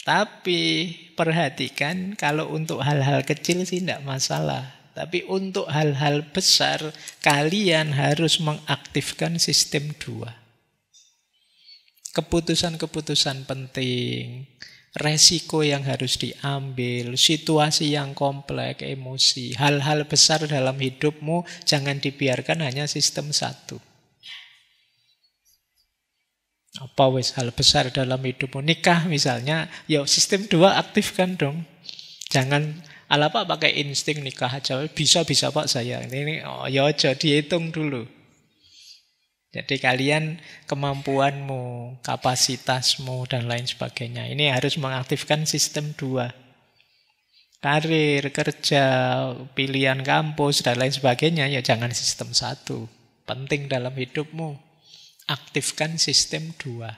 Tapi perhatikan, kalau untuk hal-hal kecil sih tidak masalah. Tapi untuk hal-hal besar, kalian harus mengaktifkan sistem 2. Keputusan-keputusan penting, resiko yang harus diambil, situasi yang kompleks, emosi, hal-hal besar dalam hidupmu jangan dibiarkan hanya sistem 1. Apa wis hal besar dalam hidupmu? Nikah misalnya, ya sistem 2 aktifkan dong. Jangan ala Pak pakai insting nikah aja, bisa Pak saya. Ini ya aja dihitung dulu. Jadi kalian kemampuanmu, kapasitasmu, dan lain sebagainya. Ini harus mengaktifkan sistem 2. Karir, kerja, pilihan kampus, dan lain sebagainya. Ya jangan sistem 1. Penting dalam hidupmu. Aktifkan sistem 2.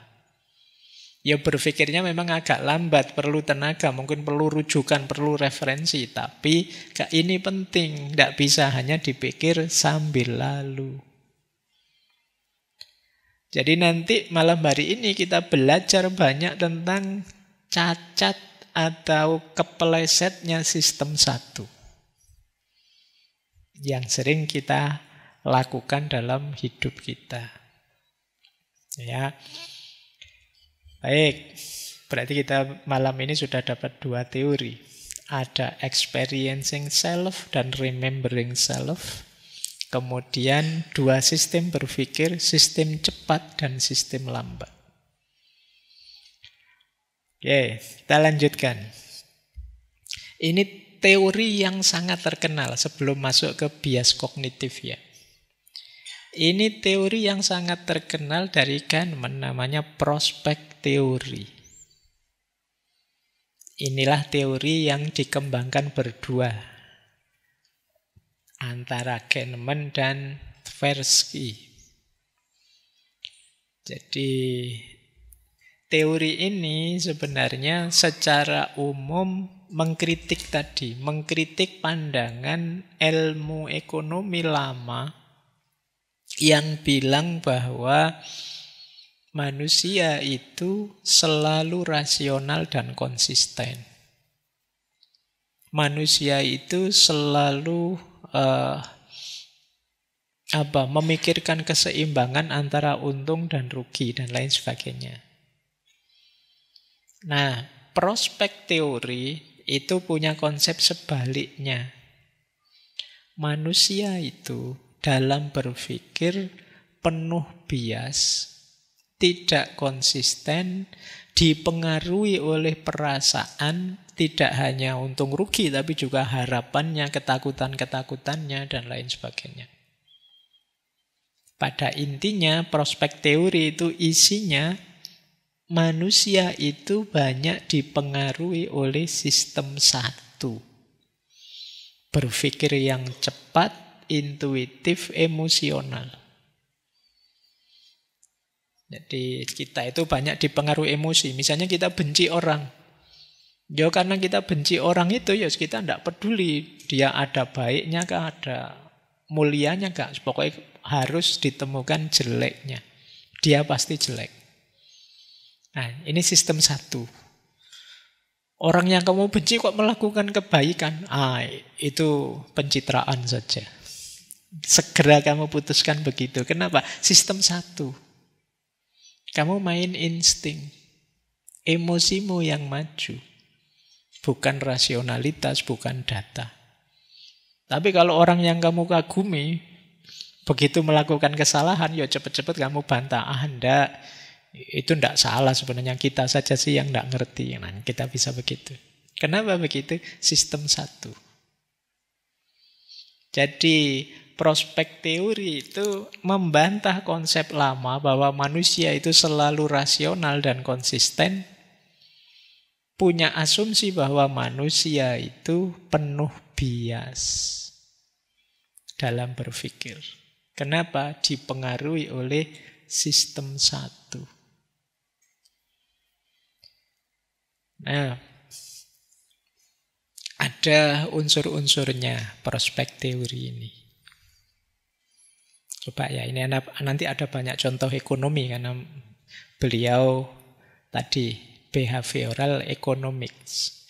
Ya berpikirnya memang agak lambat, perlu tenaga, mungkin perlu rujukan, perlu referensi. Tapi ini penting, tidak bisa hanya dipikir sambil lalu. Jadi nanti malam hari ini kita belajar banyak tentang cacat atau kepelesetnya sistem 1. Yang sering kita lakukan dalam hidup kita. Ya. Baik, berarti kita malam ini sudah dapat 2 teori. Ada experiencing self dan remembering self. Kemudian 2 sistem berpikir, sistem cepat dan sistem lambat. Oke, kita lanjutkan. Ini teori yang sangat terkenal sebelum masuk ke bias kognitif ya. Ini teori yang sangat terkenal dari Kahneman, namanya prospek teori. Inilah teori yang dikembangkan berdua antara Kahneman dan Tversky. Jadi teori ini sebenarnya secara umum mengkritik pandangan ilmu ekonomi lama yang bilang bahwa Manusia itu selalu rasional dan konsisten. Manusia itu selalu memikirkan keseimbangan antara untung dan rugi dan lain sebagainya. Nah, prospek teori itu punya konsep sebaliknya. Manusia itu dalam berpikir penuh bias, tidak konsisten, dipengaruhi oleh perasaan, tidak hanya untung rugi, tapi juga harapannya, ketakutan-ketakutannya, dan lain sebagainya. Pada intinya, prospek teori itu isinya manusia itu banyak dipengaruhi oleh sistem satu. Berpikir yang cepat, intuitif, emosional. Jadi kita itu banyak dipengaruhi emosi. Misalnya kita benci orang. Ya karena kita benci orang itu, ya kita tidak peduli. Dia ada baiknya kah, ada mulianya kah. Pokoknya harus ditemukan jeleknya. Dia pasti jelek. Nah, ini sistem satu. Orang yang kamu benci kok melakukan kebaikan. Itu pencitraan saja. Segera kamu putuskan begitu. Kenapa? Sistem satu. Kamu main insting. Emosimu yang maju. Bukan rasionalitas, bukan data. Tapi kalau orang yang kamu kagumi, begitu melakukan kesalahan, ya cepat-cepat kamu bantah. Enggak. Itu enggak salah sebenarnya. Kita saja sih yang enggak ngerti. Nah, kita bisa begitu. Kenapa begitu? Sistem satu. Jadi prospek teori itu membantah konsep lama bahwa manusia itu selalu rasional dan konsisten. Punya asumsi bahwa manusia itu penuh bias dalam berpikir. Kenapa? Dipengaruhi oleh sistem satu. Nah, ada unsur-unsurnya prospek teori ini. Coba ya, ini nanti ada banyak contoh ekonomi karena beliau tadi behavioral economics.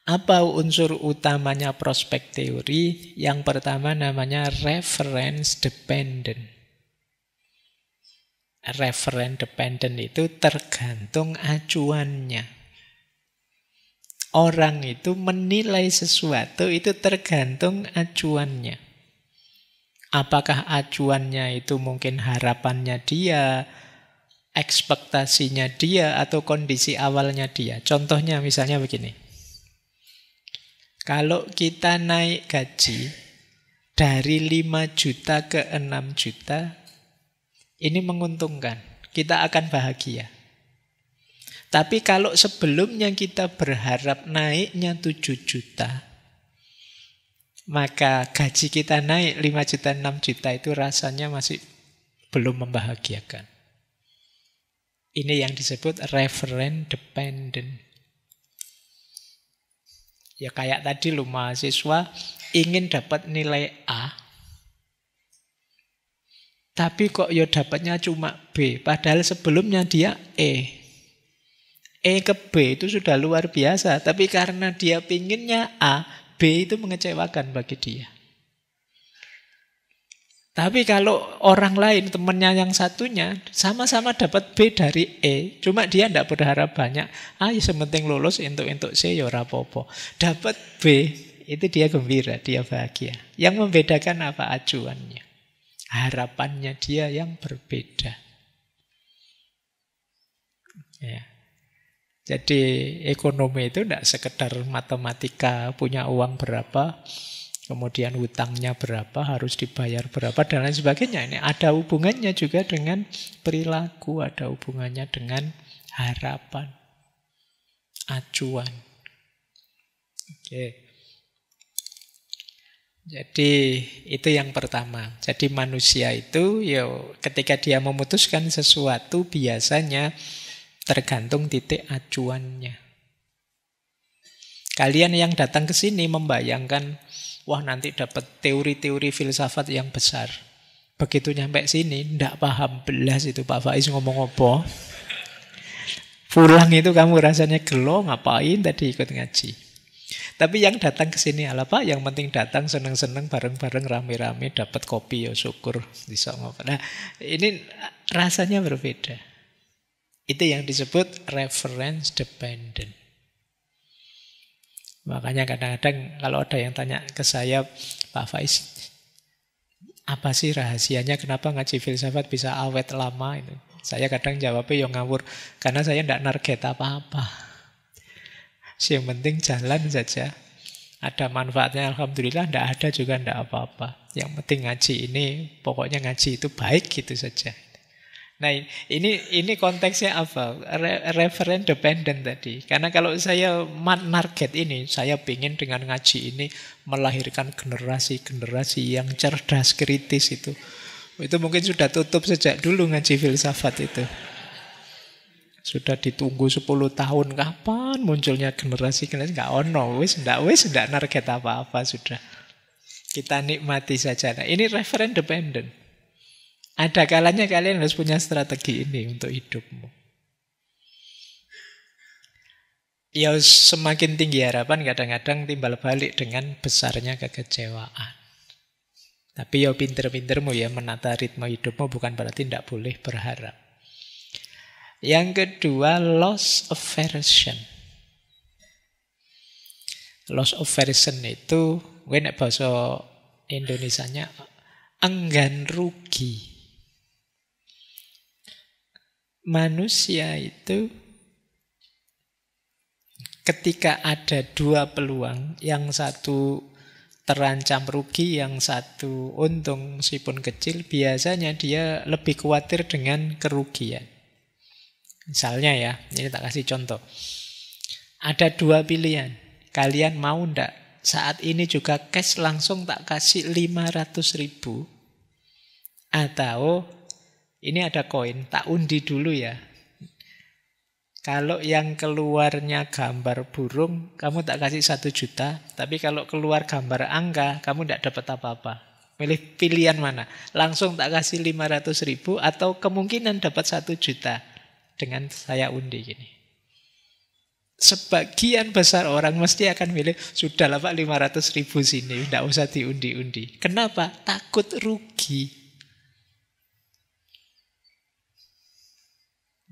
Apa unsur utamanya prospek teori? Yang pertama namanya reference dependent. Reference dependent itu tergantung acuannya. Orang itu menilai sesuatu itu tergantung acuannya. Apakah acuannya itu mungkin harapannya dia, ekspektasinya dia, atau kondisi awalnya dia. Contohnya misalnya begini. Kalau kita naik gaji dari 5 juta ke 6 juta, ini menguntungkan. Kita akan bahagia. Tapi kalau sebelumnya kita berharap naiknya 7 juta, maka gaji kita naik 5 juta, 6 juta itu rasanya masih belum membahagiakan. Ini yang disebut reference dependent. Ya kayak tadi lo mahasiswa ingin dapat nilai A, tapi kok ya dapatnya cuma B, padahal sebelumnya dia E. E ke B itu sudah luar biasa, tapi karena dia pinginnya A, B itu mengecewakan bagi dia. Tapi kalau orang lain, temannya yang satunya, sama-sama dapat B dari E, cuma dia tidak berharap banyak. Ya sementing lulus, entuk C, ya ora apa-apa. Dapat B, itu dia gembira, dia bahagia. Yang membedakan apa? Acuannya. Harapannya dia yang berbeda. Ya. Jadi ekonomi itu tidak sekedar matematika, punya uang berapa, kemudian hutangnya berapa, harus dibayar berapa, dan lain sebagainya. Ini ada hubungannya juga dengan perilaku, ada hubungannya dengan harapan, acuan. Oke. Jadi itu yang pertama. Jadi manusia itu ketika dia memutuskan sesuatu biasanya tergantung titik acuannya. Kalian yang datang ke sini membayangkan, wah nanti dapat teori-teori filsafat yang besar. Begitu nyampe sini, ndak paham belas itu Pak Faiz ngomong apa. Pulang itu kamu rasanya gelo, ngapain tadi ikut ngaji. Tapi yang datang ke sini ala Pak, yang penting datang seneng-seneng bareng-bareng rame-rame dapat kopi ya syukur bisa ngopi. Nah, ini rasanya berbeda. Itu yang disebut reference dependent. Makanya kadang-kadang kalau ada yang tanya ke saya, Pak Faiz, apa sih rahasianya kenapa ngaji filsafat bisa awet lama itu? Saya kadang jawabnya yang ngawur, karena saya tidak target apa-apa. Yang penting jalan saja. Ada manfaatnya alhamdulillah, tidak ada juga tidak apa-apa. Yang penting ngaji ini, pokoknya ngaji itu baik gitu saja. Nah ini konteksnya apa? Referent dependent tadi. Karena kalau saya target ini, saya ingin dengan ngaji ini melahirkan generasi-generasi yang cerdas, kritis itu. Itu mungkin sudah tutup sejak dulu ngaji filsafat itu. Sudah ditunggu 10 tahun, kapan munculnya generasi-generasi? Nggak ono, wis ndak target apa-apa sudah. Kita nikmati saja. Nah, ini referent dependent. Ada kalanya kalian harus punya strategi ini untuk hidupmu. Ya semakin tinggi harapan kadang-kadang timbal balik dengan besarnya kekecewaan. Tapi ya pinter-pintermu ya menata ritme hidupmu, bukan berarti tidak boleh berharap. Yang kedua, loss aversion. Loss aversion itu, gue nek bahasa Indonesianya enggan rugi. Manusia itu ketika ada dua peluang, yang satu terancam rugi, yang satu untung meskipun kecil, biasanya dia lebih khawatir dengan kerugian. Misalnya ya, ini tak kasih contoh. Ada dua pilihan, kalian mau ndak saat ini juga cash langsung tak kasih 500.000, atau ini ada koin, tak undi dulu ya. Kalau yang keluarnya gambar burung, kamu tak kasih 1 juta. Tapi kalau keluar gambar angka, kamu tidak dapat apa-apa. Pilih pilihan mana? Langsung tak kasih 500.000 atau kemungkinan dapat 1 juta dengan saya undi gini. Sebagian besar orang mesti akan milih, sudahlah Pak 500.000 sini, tidak usah diundi-undi. Kenapa? Takut rugi.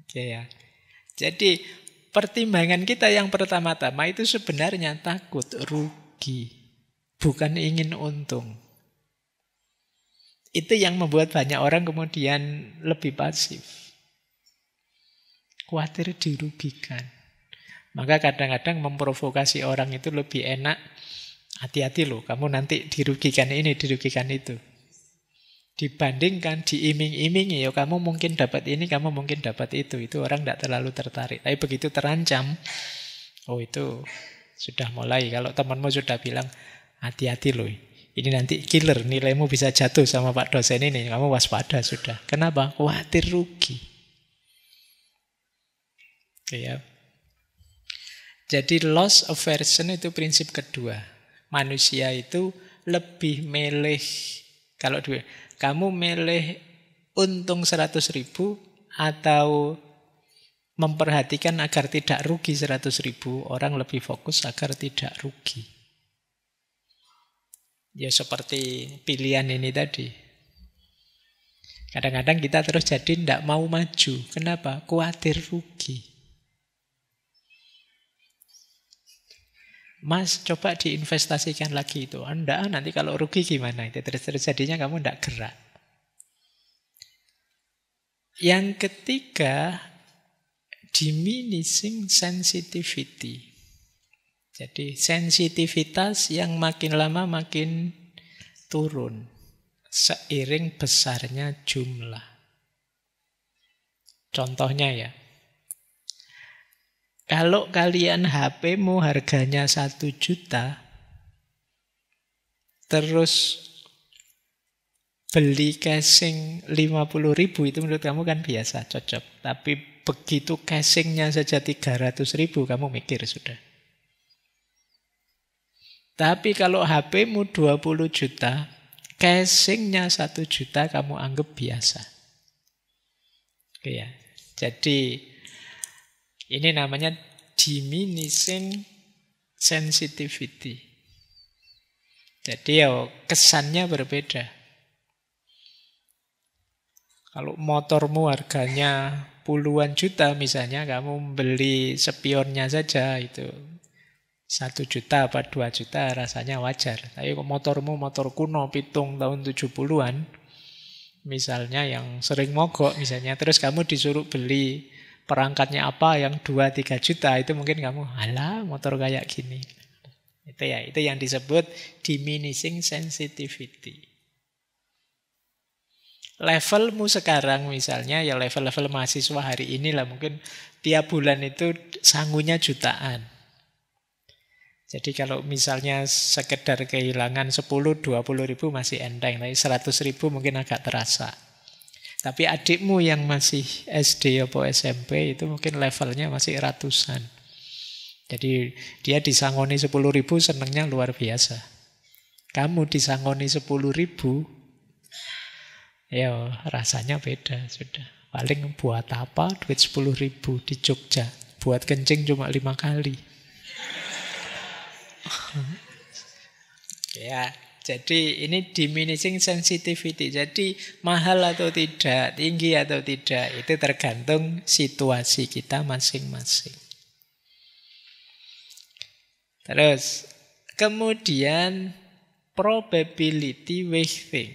Oke ya. Jadi pertimbangan kita yang pertama-tama itu sebenarnya takut rugi, bukan ingin untung. Itu yang membuat banyak orang kemudian lebih pasif. Khawatir dirugikan. Maka kadang-kadang memprovokasi orang itu lebih enak. Hati-hati loh, kamu nanti dirugikan ini, dirugikan itu. Dibandingkan diiming-imingi, ya kamu mungkin dapat ini, kamu mungkin dapat itu. Itu orang tidak terlalu tertarik. Tapi begitu terancam, oh itu sudah mulai. Kalau temanmu sudah bilang, hati-hati loh, ini nanti killer, nilaimu bisa jatuh sama Pak dosen ini. Kamu waspada sudah. Kenapa? Khawatir rugi. Oke ya. Jadi loss aversion itu prinsip kedua. Manusia itu lebih milih, kalau dua, kamu milih untung 100.000 atau memperhatikan agar tidak rugi 100.000, orang lebih fokus agar tidak rugi. Ya seperti pilihan ini tadi. Kadang-kadang kita terus jadi tidak mau maju. Kenapa? Khawatir rugi. Mas, coba diinvestasikan lagi itu. Anda nanti kalau rugi gimana? Itu terus jadinya kamu tidak gerak. Yang ketiga, diminishing sensitivity. Jadi sensitivitas yang makin lama makin turun seiring besarnya jumlah. Contohnya ya, kalau kalian HP-mu harganya 1 juta, terus beli casing 50.000, itu menurut kamu kan biasa, cocok. Tapi begitu casingnya saja 300.000, kamu mikir sudah. Tapi kalau HP-mu 20 juta, Casingnya 1 juta kamu anggap biasa. Oke ya. Jadi ini namanya diminishing sensitivity. Jadi ya kesannya berbeda. Kalau motormu harganya puluhan juta misalnya, kamu beli spionnya saja itu 1 juta apa 2 juta rasanya wajar. Tapi kalau motormu motor kuno pitung tahun 70-an, misalnya yang sering mogok misalnya, terus kamu disuruh beli perangkatnya apa yang 2-3 juta, itu mungkin kamu, alah motor kayak gini. Itu ya, itu yang disebut diminishing sensitivity. Levelmu sekarang misalnya, ya level-level mahasiswa hari ini lah, mungkin tiap bulan itu sangunya jutaan. Jadi kalau misalnya sekedar kehilangan 10-20 ribu masih enteng, tapi 100 ribu mungkin agak terasa. Tapi adikmu yang masih SD atau SMP itu mungkin levelnya masih ratusan. Jadi dia disangoni 10 ribu senengnya luar biasa. Kamu disangoni 10 ribu, ya rasanya beda sudah. Paling buat apa duit 10 ribu di Jogja? Buat kencing cuma 5 kali. Ya, jadi ini diminishing sensitivity. Jadi mahal atau tidak, tinggi atau tidak, itu tergantung situasi kita masing-masing. Terus, kemudian probability weighting.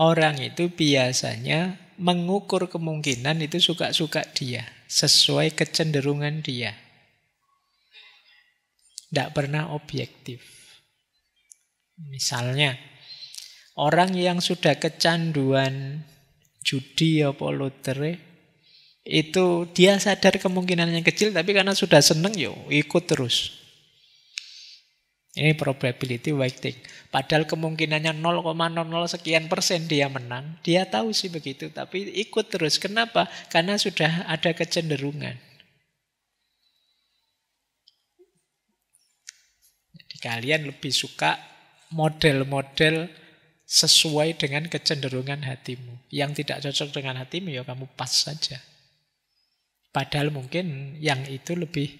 Orang itu biasanya mengukur kemungkinan itu suka-suka dia, sesuai kecenderungan dia. Tidak pernah objektif. Misalnya, orang yang sudah kecanduan judi atau lotre, itu dia sadar kemungkinannya kecil, tapi karena sudah seneng, yo ikut terus. Ini probability weighting. Padahal kemungkinannya 0,00 sekian persen dia menang. Dia tahu sih begitu, tapi ikut terus. Kenapa? Karena sudah ada kecenderungan. Kalian lebih suka model-model sesuai dengan kecenderungan hatimu. Yang tidak cocok dengan hatimu, ya kamu pas saja. Padahal mungkin yang itu lebih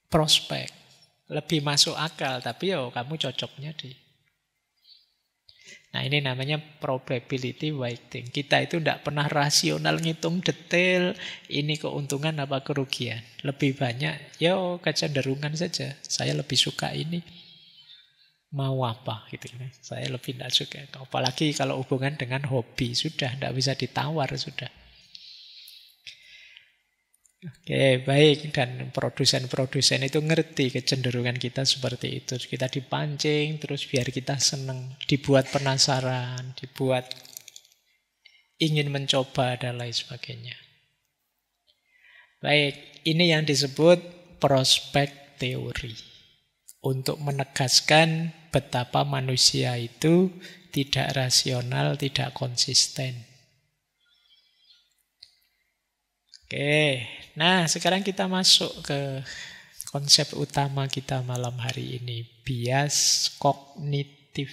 prospek, lebih masuk akal, tapi ya kamu cocoknya di. Nah ini namanya probability weighting. Kita itu tidak pernah rasional ngitung detail ini keuntungan apa kerugian. Lebih banyak ya kecenderungan saja. Saya lebih suka ini. Mau apa gitu. Saya lebih tidak suka. Apalagi kalau hubungan dengan hobi. Sudah tidak bisa ditawar sudah. Oke, baik. Dan produsen-produsen itu ngerti kecenderungan kita seperti itu. Kita dipancing, terus biar kita seneng. Dibuat penasaran, dibuat ingin mencoba, dan lain sebagainya. Baik, ini yang disebut prospek teori. Untuk menegaskan betapa manusia itu tidak rasional, tidak konsisten. Oke, nah sekarang kita masuk ke konsep utama kita malam hari ini, bias kognitif.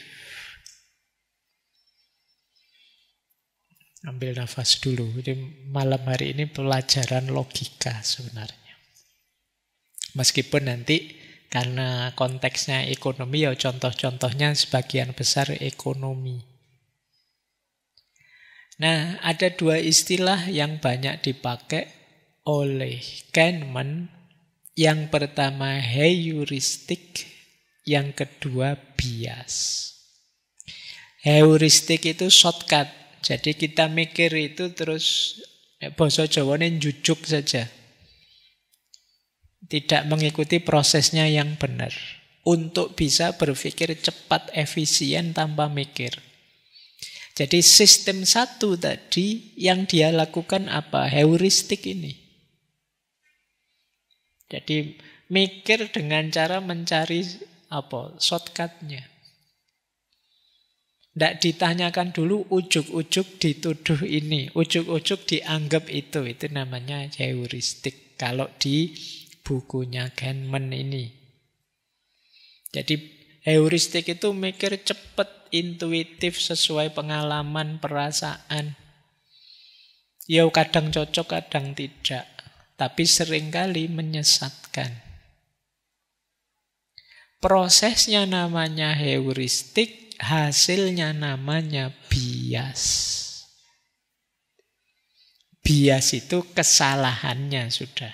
Ambil nafas dulu. Jadi malam hari ini pelajaran logika sebenarnya. Meskipun nanti karena konteksnya ekonomi, ya contoh-contohnya sebagian besar ekonomi. Nah, ada 2 istilah yang banyak dipakai oleh Kahneman. Yang pertama heuristik, yang kedua bias. Heuristik itu shortcut. Jadi kita mikir itu terus basa Jawane njujuk saja. Tidak mengikuti prosesnya yang benar. Untuk bisa berpikir cepat, efisien tanpa mikir. Jadi sistem 1 tadi yang dia lakukan apa? Heuristik ini. Jadi mikir dengan cara mencari apa? Shortcut-nya. Tidak ditanyakan dulu, ujuk-ujuk dituduh ini, ujuk-ujuk dianggap itu. Itu namanya heuristik. Kalau di bukunya Kahneman ini. Jadi Heuristik itu mikir cepet, intuitif, sesuai pengalaman, perasaan. Ya kadang cocok, kadang tidak. Tapi seringkali menyesatkan. Prosesnya namanya heuristik, hasilnya namanya bias. Bias itu kesalahannya sudah.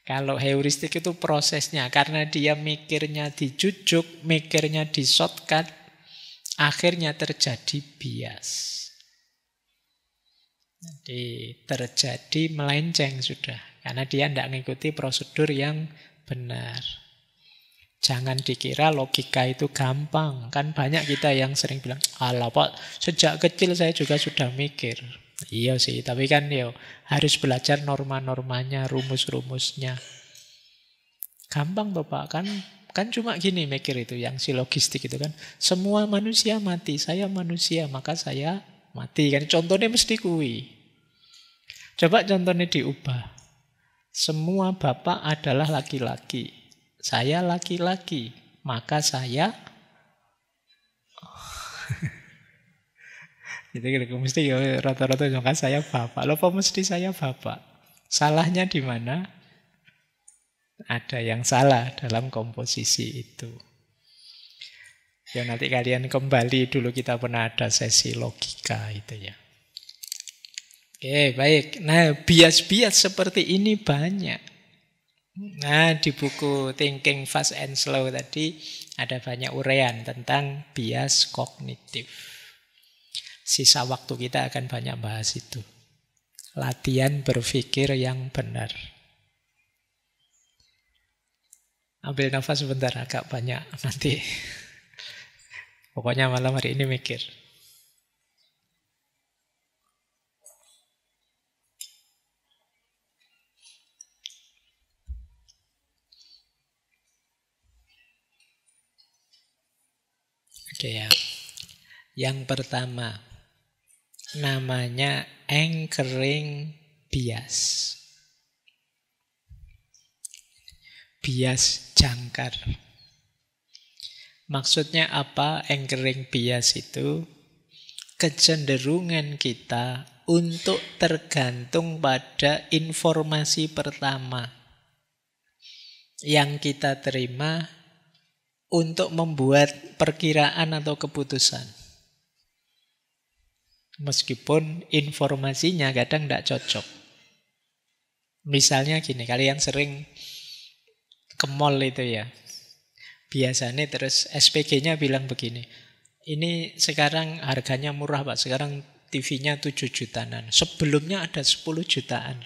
Kalau heuristik itu prosesnya, karena dia mikirnya dijujuk, mikirnya di shortcut, akhirnya terjadi bias. Jadi terjadi melenceng sudah, karena dia tidak mengikuti prosedur yang benar. Jangan dikira logika itu gampang. Kan banyak kita yang sering bilang, alah Pak, sejak kecil saya juga sudah mikir. Iya sih, tapi kan harus belajar norma-normanya, rumus-rumusnya. Gampang Bapak, kan cuma gini mikir itu, yang silogistik itu kan. Semua manusia mati, saya manusia, maka saya mati. Kan contohnya mesti kui. Coba contohnya diubah. Semua bapak adalah laki-laki. Saya laki-laki, maka saya gitu mesti rata-rata kan saya bapak. Loh, kok mesti saya bapak? Salahnya di mana? Ada yang salah dalam komposisi itu. Ya nanti kalian kembali dulu, kita pernah ada sesi logika itu ya. Oke, baik. Nah, bias-bias seperti ini banyak. Nah, di buku Thinking Fast and Slow tadi ada banyak uraian tentang bias kognitif. Sisa waktu kita akan banyak bahas itu. Latihan berpikir yang benar. Ambil nafas sebentar, agak banyak nanti. Pokoknya malam hari ini mikir. Oke ya. Yang pertama, namanya anchoring bias. Bias jangkar. Maksudnya apa anchoring bias itu? Kecenderungan kita untuk tergantung pada informasi pertama yang kita terima untuk membuat perkiraan atau keputusan. Meskipun informasinya kadang tidak cocok. Misalnya gini, kalian sering ke mall itu ya. Biasanya terus SPG-nya bilang begini, ini sekarang harganya murah Pak, sekarang TV-nya 7 jutaan. Sebelumnya ada 10 jutaan.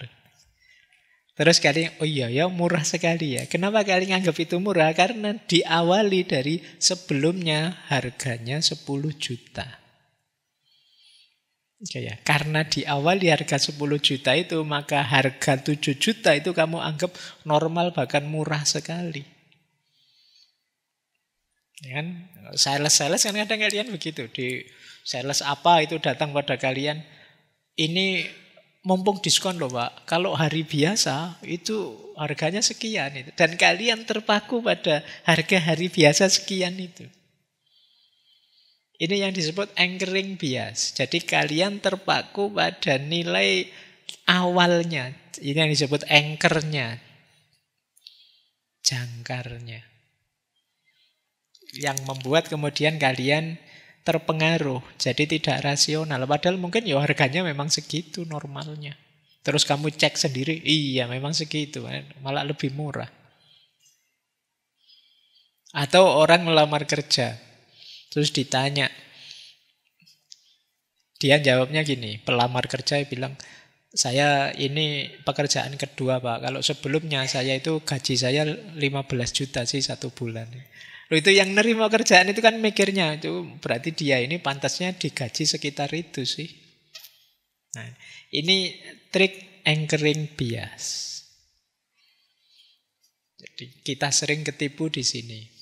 Terus kalian, oh iya ya murah sekali ya. Kenapa kalian anggap itu murah? Karena diawali dari sebelumnya harganya 10 juta. Oke ya, karena diawali harga 10 juta itu, maka harga 7 juta itu kamu anggap normal bahkan murah sekali. Ya kan? Sales kan kadang kalian begitu. Di sales apa itu datang pada kalian, ini mumpung diskon loh Pak. Kalau hari biasa itu harganya sekian itu. Dan kalian terpaku pada harga hari biasa sekian itu. Ini yang disebut anchoring bias. Jadi kalian terpaku pada nilai awalnya. Ini yang disebut anchornya. Jangkarnya. Yang membuat kemudian kalian terpengaruh. Jadi tidak rasional. Padahal mungkin ya harganya memang segitu normalnya. Terus kamu cek sendiri, iya memang segitu. Malah lebih murah. Atau orang melamar kerja. Terus ditanya, dia jawabnya gini, pelamar kerja bilang, saya ini pekerjaan kedua Pak, kalau sebelumnya saya itu gaji saya 15 juta sih 1 bulan. Loh, itu yang nerima kerjaan itu kan mikirnya, itu berarti dia ini pantasnya digaji sekitar itu sih. Nah, ini trik anchoring bias. Jadi kita sering ketipu di sini.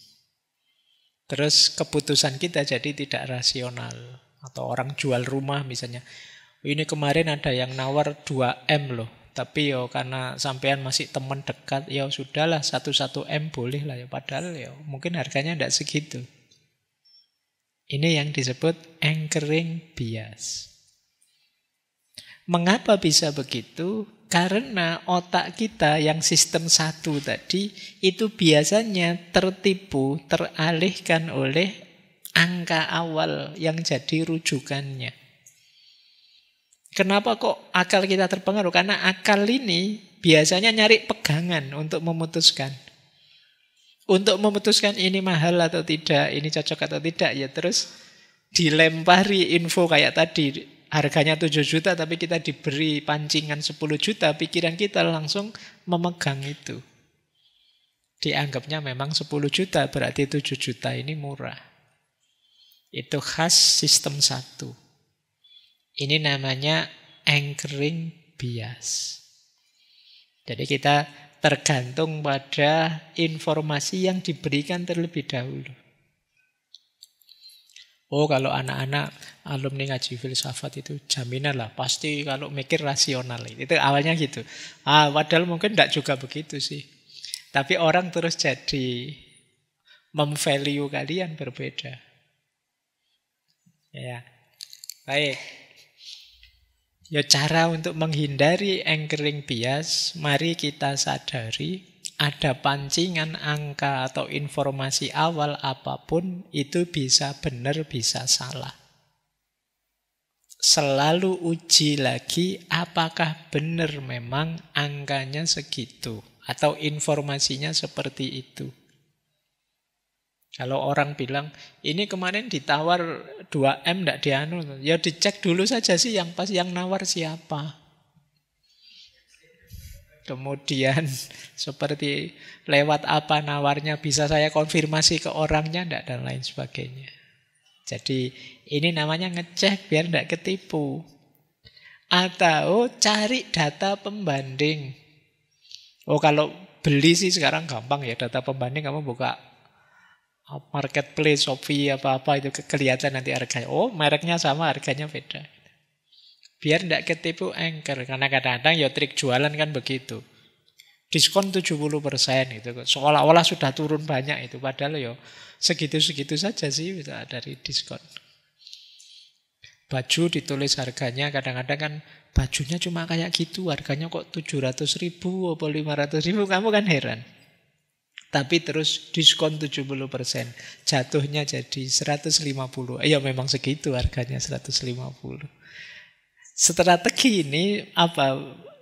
Terus keputusan kita jadi tidak rasional. Atau orang jual rumah misalnya. Ini kemarin ada yang nawar 2M loh. Tapi yo karena sampean masih teman dekat, ya sudahlah 1 M boleh lah ya. Padahal ya mungkin harganya tidak segitu. Ini yang disebut anchoring bias. Mengapa bisa begitu? Karena otak kita yang sistem 1 tadi itu biasanya tertipu, teralihkan oleh angka awal yang jadi rujukannya. Kenapa kok akal kita terpengaruh? Karena akal ini biasanya nyari pegangan untuk memutuskan. Untuk memutuskan ini mahal atau tidak, ini cocok atau tidak, ya terus dilempari info kayak tadi, harganya 7 juta tapi kita diberi pancingan 10 juta, pikiran kita langsung memegang itu. Dianggapnya memang 10 juta, berarti 7 juta ini murah. Itu khas sistem 1. Ini namanya anchoring bias. Jadi kita tergantung pada informasi yang diberikan terlebih dahulu. Oh, kalau anak-anak alumni ngaji filsafat itu jaminan lah, pasti kalau mikir rasional. Itu awalnya gitu. Padahal mungkin tidak juga begitu sih. Tapi orang terus jadi memvalue kalian berbeda. Ya, baik. Ya, cara untuk menghindari anchoring bias, mari kita sadari ada pancingan angka atau informasi awal apapun itu bisa benar, bisa salah. Selalu uji lagi apakah benar memang angkanya segitu atau informasinya seperti itu. Kalau orang bilang, ini kemarin ditawar 2M tidak dianu, ya dicek dulu saja sih yang pas yang nawar siapa. Kemudian seperti lewat apa nawarnya, bisa saya konfirmasi ke orangnya tidak, dan lain sebagainya. Jadi ini namanya ngecek biar tidak ketipu. Atau cari data pembanding. Oh, kalau beli sih sekarang gampang ya, data pembanding kamu buka marketplace, Shopee, apa-apa itu kelihatan nanti harganya. Oh, mereknya sama, harganya beda. Biar tidak ketipu anchor. Karena kadang-kadang ya trik jualan kan begitu. Diskon 70% itu. Seolah-olah sudah turun banyak itu. Padahal ya segitu-segitu saja sih dari diskon. Baju ditulis harganya, kadang-kadang kan bajunya cuma kayak gitu, harganya kok 700.000 atau 500.000, kamu kan heran. Tapi terus diskon 70%, jatuhnya jadi 150. Ya memang segitu harganya, 150. Strategi ini apa?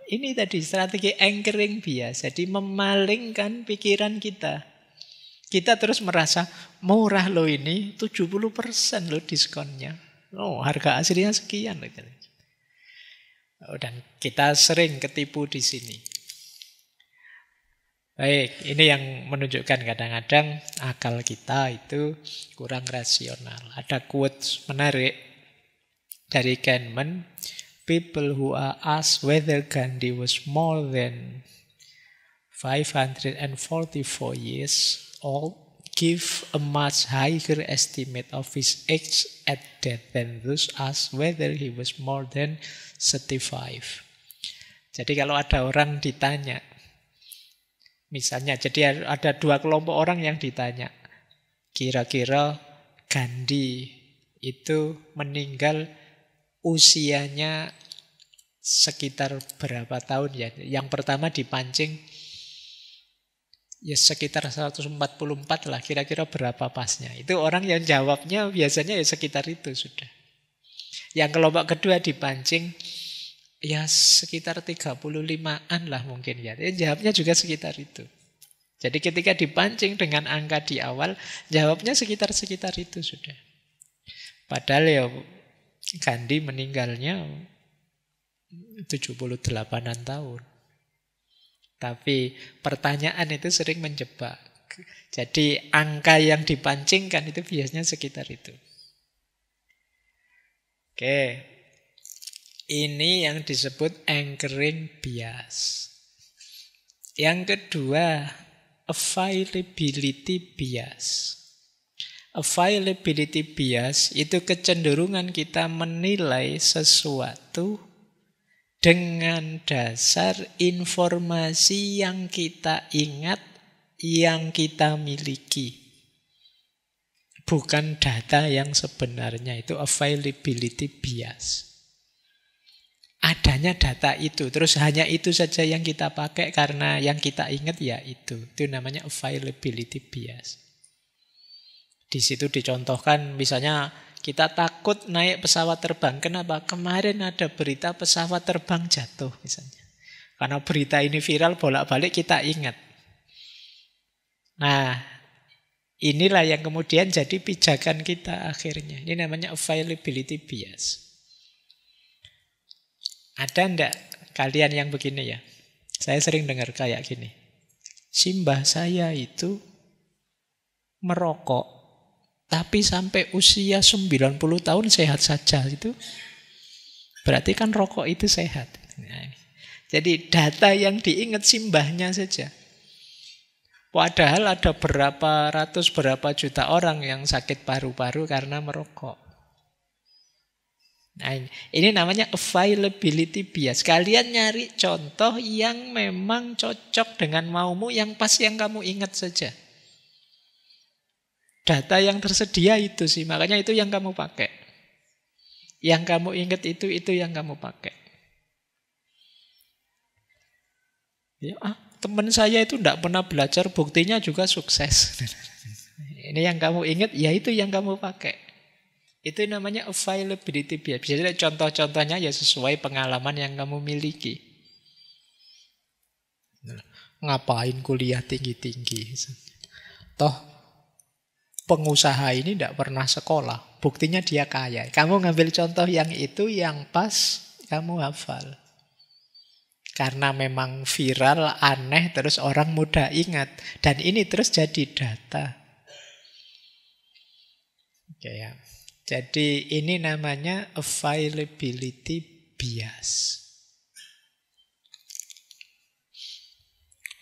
Ini tadi strategi anchoring bias. Jadi memalingkan pikiran kita. Kita terus merasa murah loh ini, 70% loh diskonnya. Oh, harga aslinya sekian loh. Dan kita sering ketipu di sini. Baik, ini yang menunjukkan kadang-kadang akal kita itu kurang rasional. Ada quotes menarik dari Kahneman. People who are asked whether Gandhi was more than 544 years old give a much higher estimate of his age at death than those asked whether he was more than 35. Jadi kalau ada orang ditanya, misalnya, jadi ada 2 kelompok orang yang ditanya, kira-kira Gandhi itu meninggal usianya sekitar berapa tahun ya? Yang pertama dipancing, ya sekitar 144 lah, kira-kira berapa pasnya. Itu orang yang jawabnya biasanya ya sekitar itu sudah. Yang kelompok kedua dipancing, ya sekitar 35-an lah mungkin ya. Jawabnya juga sekitar itu. Jadi ketika dipancing dengan angka di awal, jawabnya sekitar-sekitar itu sudah. Padahal ya Gandhi meninggalnya 78-an tahun. Tapi pertanyaan itu sering menjebak. Jadi angka yang dipancingkan itu biasanya sekitar itu. Oke. Ini yang disebut anchoring bias. Yang kedua, availability bias. Availability bias itu kecenderungan kita menilai sesuatu dengan dasar informasi yang kita ingat, yang kita miliki. Bukan data yang sebenarnya, itu availability bias. Adanya data itu, terus hanya itu saja yang kita pakai karena yang kita ingat ya itu. Itu namanya availability bias. Di situ dicontohkan misalnya kita takut naik pesawat terbang. Kenapa? Kemarin ada berita pesawat terbang jatuh misalnya. Karena berita ini viral bolak-balik kita ingat. Nah, inilah yang kemudian jadi pijakan kita akhirnya. Ini namanya availability bias. Ada enggak kalian yang begini ya? Saya sering dengar kayak gini. Simbah saya itu merokok, tapi sampai usia 90 tahun sehat saja. Itu berarti kan rokok itu sehat. Nah, jadi data yang diingat simbahnya saja. Padahal ada berapa ratus, berapa juta orang yang sakit paru-paru karena merokok. Nah, ini namanya availability bias. Kalian nyari contoh yang memang cocok dengan maumu, yang pas yang kamu ingat saja. Data yang tersedia itu sih, makanya itu yang kamu pakai. Yang kamu ingat itu yang kamu pakai. Ya, teman saya itu tidak pernah belajar, buktinya juga sukses. Ini yang kamu ingat, ya itu yang kamu pakai. Itu namanya availability bias. Jadi contoh-contohnya ya sesuai pengalaman yang kamu miliki. Ngapain kuliah tinggi-tinggi? Toh pengusaha ini tidak pernah sekolah. Buktinya dia kaya. Kamu ngambil contoh yang itu, yang pas, kamu hafal. Karena memang viral, aneh, terus orang mudah ingat. Dan ini terus jadi data. Oke ya. Jadi ini namanya availability bias.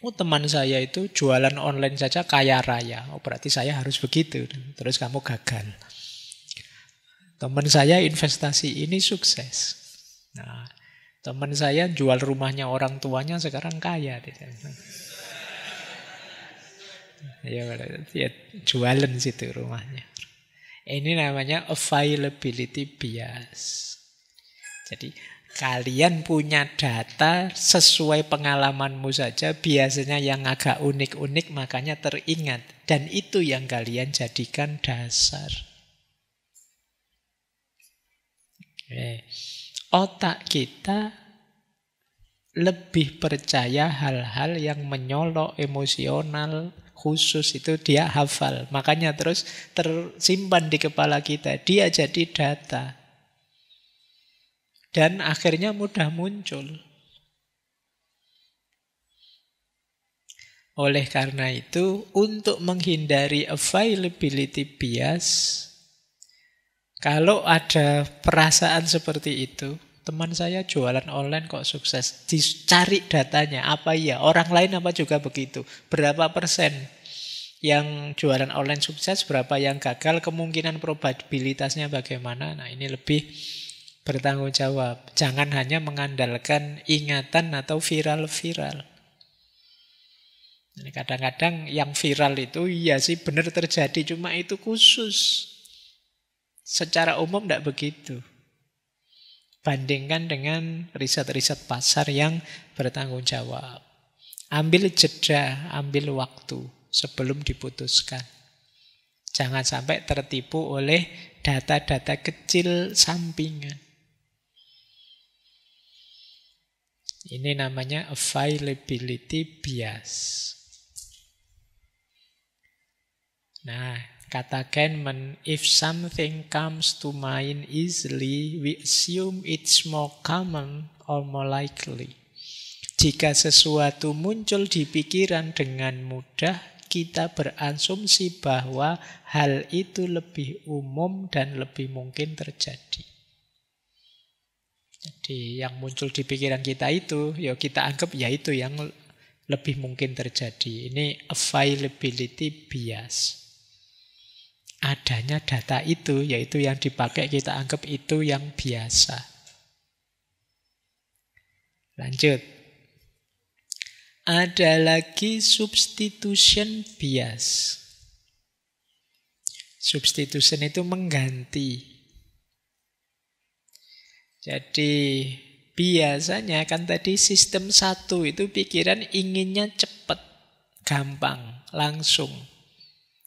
Oh, teman saya itu jualan online saja kaya raya. Oh, berarti saya harus begitu. Terus kamu gagal. Teman saya investasi ini sukses. Nah, teman saya jual rumahnya orang tuanya sekarang kaya. Ya, jualan situ rumahnya. Ini namanya availability bias. Jadi kalian punya data sesuai pengalamanmu saja, biasanya yang agak unik-unik makanya teringat. Dan itu yang kalian jadikan dasar. Oke. Otak kita lebih percaya hal-hal yang menyolok emosional, khusus itu dia hafal. Makanya terus tersimpan di kepala kita. Dia jadi data. Dan akhirnya mudah muncul. Oleh karena itu, untuk menghindari availability bias, kalau ada perasaan seperti itu, teman saya jualan online kok sukses, dicari datanya, apa iya, orang lain apa juga begitu, berapa persen yang jualan online sukses, berapa yang gagal, kemungkinan probabilitasnya bagaimana. Nah, ini lebih bertanggung jawab. Jangan hanya mengandalkan ingatan atau viral-viral. Kadang-kadang yang viral itu iya sih benar terjadi, cuma itu khusus. Secara umum tidak begitu. Bandingkan dengan riset-riset pasar yang bertanggung jawab. Ambil jeda, ambil waktu sebelum diputuskan. Jangan sampai tertipu oleh data-data kecil sampingan. Ini namanya availability bias. Nah, kata Kahneman, if something comes to mind easily, we assume it's more common or more likely. Jika sesuatu muncul di pikiran dengan mudah, kita berasumsi bahwa hal itu lebih umum dan lebih mungkin terjadi. Jadi yang muncul di pikiran kita itu, ya kita anggap ya itu yang lebih mungkin terjadi. Ini availability bias. Adanya data itu, yaitu yang dipakai kita anggap itu yang biasa. Lanjut. Ada lagi substitution bias. Substitution itu mengganti. Jadi biasanya kan tadi sistem satu itu pikiran inginnya cepat, gampang, langsung.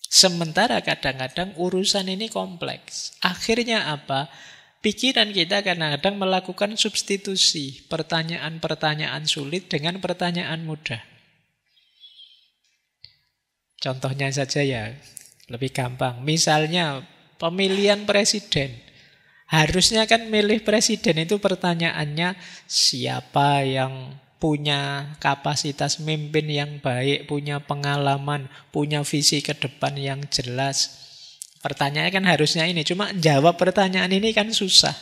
Sementara kadang-kadang urusan ini kompleks. Akhirnya apa? Pikiran kita kadang-kadang melakukan substitusi pertanyaan-pertanyaan sulit dengan pertanyaan mudah. Contohnya saja ya, lebih gampang. Misalnya pemilihan presiden. Harusnya kan milih presiden itu pertanyaannya siapa yang punya kapasitas mimpin yang baik, punya pengalaman, punya visi ke depan yang jelas. Pertanyaannya kan harusnya ini, cuma jawab pertanyaan ini kan susah.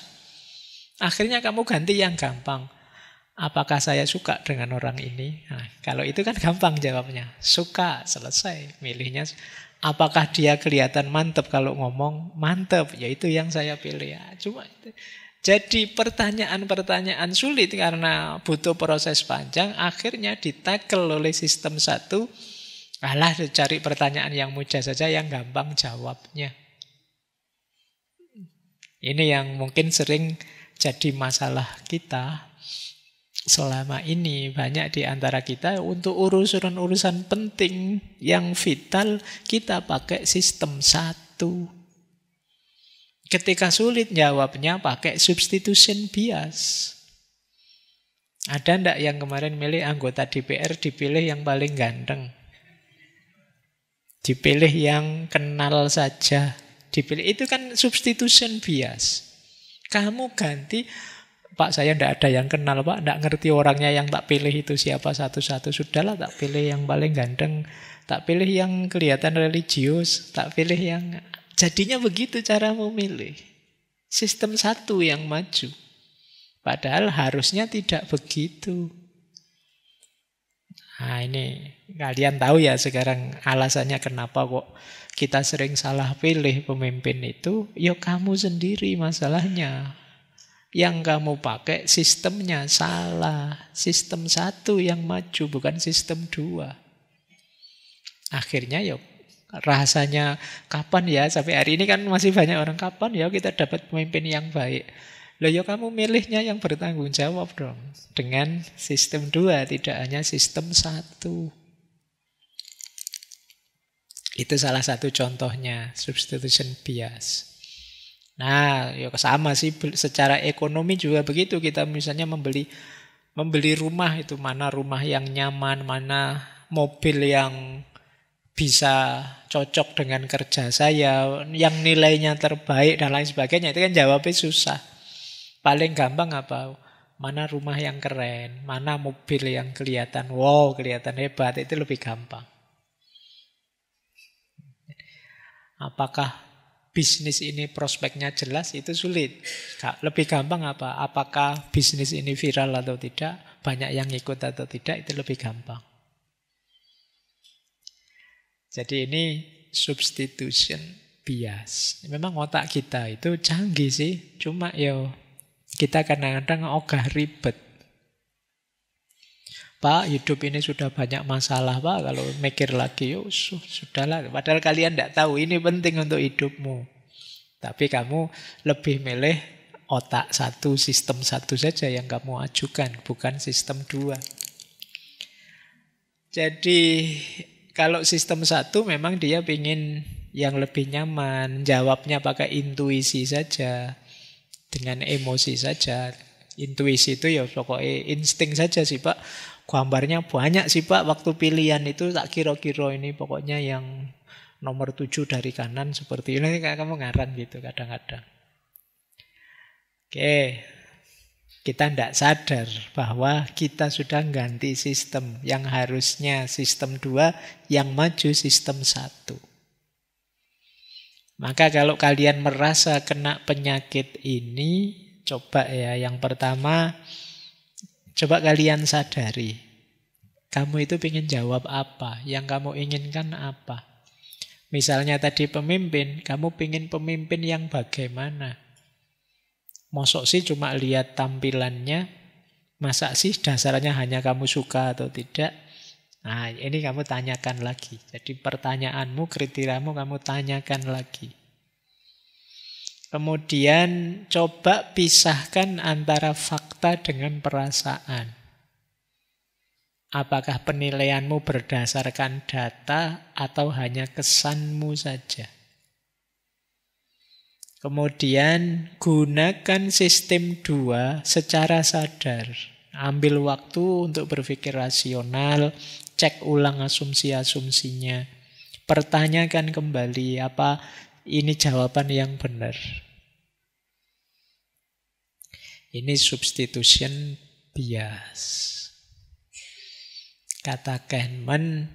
Akhirnya kamu ganti yang gampang. Apakah saya suka dengan orang ini? Nah, kalau itu kan gampang jawabnya. Suka, selesai. Milihnya. Apakah dia kelihatan mantep kalau ngomong? Mantep, ya itu yang saya pilih. Ya, cuma itu. Jadi pertanyaan-pertanyaan sulit karena butuh proses panjang, akhirnya ditackle oleh sistem satu. Alah, cari pertanyaan yang mudah saja, yang gampang jawabnya. Ini yang mungkin sering jadi masalah kita selama ini. Banyak di antara kita untuk urusan-urusan penting yang vital, kita pakai sistem satu. Ketika sulit jawabnya pakai substitution bias. Ada ndak yang kemarin milih anggota DPR dipilih yang paling ganteng? Dipilih yang kenal saja. Dipilih itu kan substitution bias. Kamu ganti, Pak saya ndak ada yang kenal Pak, ndak ngerti orangnya yang tak pilih itu siapa satu-satu. Sudahlah tak pilih yang paling ganteng, tak pilih yang kelihatan religius, tak pilih yang... Jadinya begitu cara memilih. Sistem satu yang maju. Padahal harusnya tidak begitu. Nah ini kalian tahu ya sekarang alasannya kenapa kok kita sering salah pilih pemimpin itu. Ya kamu sendiri masalahnya. Yang kamu pakai sistemnya salah. Sistem satu yang maju bukan sistem dua. Akhirnya ya rasanya kapan ya sampai hari ini kan masih banyak orang kapan ya kita dapat pemimpin yang baik. Loh ya kamu milihnya yang bertanggung jawab dong. Dengan sistem 2 tidak hanya sistem 1. Itu salah satu contohnya substitution bias. Nah, ya sama sih secara ekonomi juga begitu. Kita misalnya membeli rumah itu mana rumah yang nyaman, mana mobil yang bisa cocok dengan kerja saya, yang nilainya terbaik dan lain sebagainya. Itu kan jawabnya susah. Paling gampang apa? Mana rumah yang keren, mana mobil yang kelihatan wow, kelihatan hebat, itu lebih gampang. Apakah bisnis ini prospeknya jelas? Itu sulit. Lebih gampang apa? Apakah bisnis ini viral atau tidak? Banyak yang ikut atau tidak? Itu lebih gampang. Jadi ini substitution bias. Memang otak kita itu canggih sih. Cuma ya kita kadang-kadang ogah ribet. Pak, hidup ini sudah banyak masalah, Pak. Kalau mikir lagi, yuk sudahlah. Padahal kalian tidak tahu ini penting untuk hidupmu. Tapi kamu lebih milih otak satu, sistem satu saja yang kamu ajukan, bukan sistem 2. Jadi kalau sistem 1 memang dia ingin yang lebih nyaman, jawabnya pakai intuisi saja, dengan emosi saja. Intuisi itu ya pokoknya insting saja sih Pak. Gambarnya banyak sih Pak, waktu pilihan itu tak kira-kira ini pokoknya yang nomor 7 dari kanan seperti ini. Kayak kamu ngarang gitu kadang-kadang. Oke. Kita tidak sadar bahwa kita sudah ganti sistem. Yang harusnya sistem 2, yang maju sistem 1. Maka kalau kalian merasa kena penyakit ini, coba ya, yang pertama, coba kalian sadari. Kamu itu ingin jawab apa? Yang kamu inginkan apa? Misalnya tadi pemimpin, kamu ingin pemimpin yang bagaimana? Mosok sih cuma lihat tampilannya, Masa sih dasarnya hanya kamu suka atau tidak? Nah, ini kamu tanyakan lagi. Jadi pertanyaanmu, kriteriamu kamu tanyakan lagi. Kemudian coba pisahkan antara fakta dengan perasaan. Apakah penilaianmu berdasarkan data atau hanya kesanmu saja? Kemudian gunakan sistem 2 secara sadar. Ambil waktu untuk berpikir rasional, cek ulang asumsi-asumsinya. Pertanyakan kembali, apa ini jawaban yang benar? Ini substitution bias. Kata Kahneman,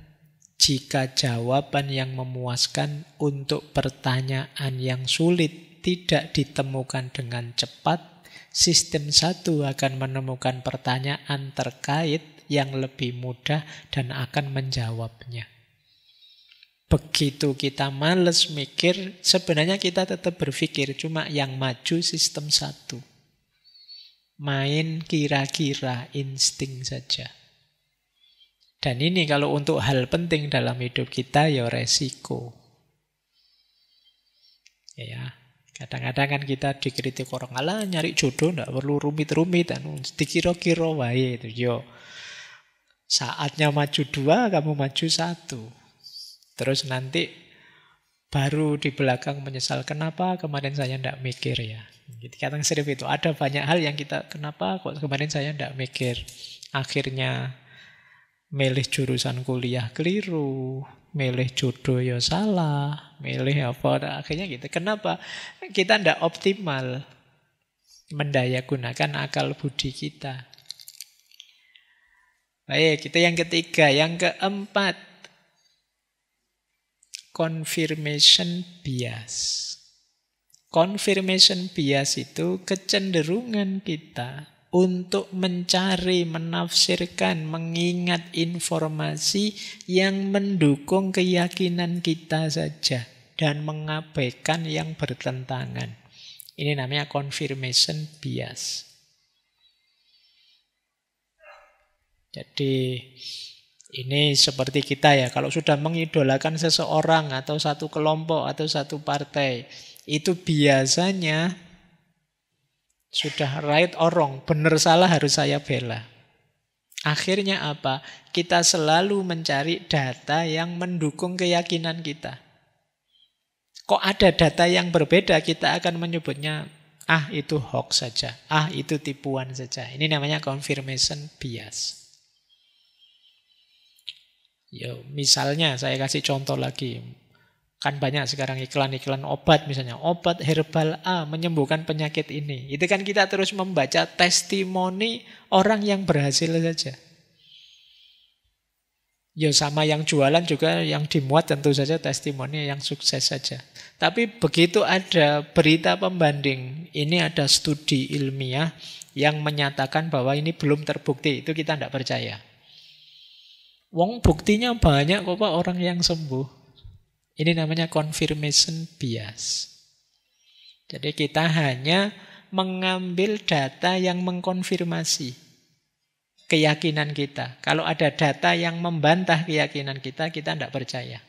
jika jawaban yang memuaskan untuk pertanyaan yang sulit tidak ditemukan dengan cepat, sistem 1 akan menemukan pertanyaan terkait yang lebih mudah dan akan menjawabnya. Begitu kita males mikir, sebenarnya kita tetap berpikir, cuma yang maju sistem 1. Main kira-kira, insting saja. Dan ini kalau untuk hal penting dalam hidup kita, ya resiko. Ya, kadang-kadang kan kita dikritik orang, alah nyari jodoh nggak perlu rumit-rumit, dikira-kira wae itu. Yo, saatnya maju 2, kamu maju 1. Terus nanti baru di belakang menyesal, kenapa kemarin saya nggak mikir ya. Jadi kadang sering itu, ada banyak hal yang kita, kenapa kok kemarin saya nggak mikir. Akhirnya milih jurusan kuliah keliru, milih jodoh ya salah, milih apa, akhirnya gitu. Kenapa? Kita tidak optimal mendayagunakan akal budi kita. Baik, itu yang ketiga. Yang keempat, confirmation bias. Confirmation bias itu kecenderungan kita untuk mencari, menafsirkan, mengingat informasi yang mendukung keyakinan kita saja dan mengabaikan yang bertentangan. Ini namanya confirmation bias. Jadi ini seperti kita ya, kalau sudah mengidolakan seseorang atau satu kelompok atau satu partai, itu biasanya sudah right or wrong, benar salah harus saya bela. Akhirnya apa? Kita selalu mencari data yang mendukung keyakinan kita. Kok ada data yang berbeda, kita akan menyebutnya, itu hoax saja, itu tipuan saja. Ini namanya confirmation bias. Misalnya saya kasih contoh lagi. Kan banyak sekarang iklan-iklan obat misalnya. Obat herbal A menyembuhkan penyakit ini. Itu kan kita terus membaca testimoni orang yang berhasil saja. Sama yang jualan juga yang dimuat tentu saja testimoni yang sukses saja. Tapi begitu ada berita pembanding, ini ada studi ilmiah yang menyatakan bahwa ini belum terbukti, itu kita tidak percaya. Wong buktinya banyak kok Pak orang yang sembuh. Ini namanya confirmation bias. Jadi kita hanya mengambil data yang mengkonfirmasi keyakinan kita. Kalau ada data yang membantah keyakinan kita tidak percaya.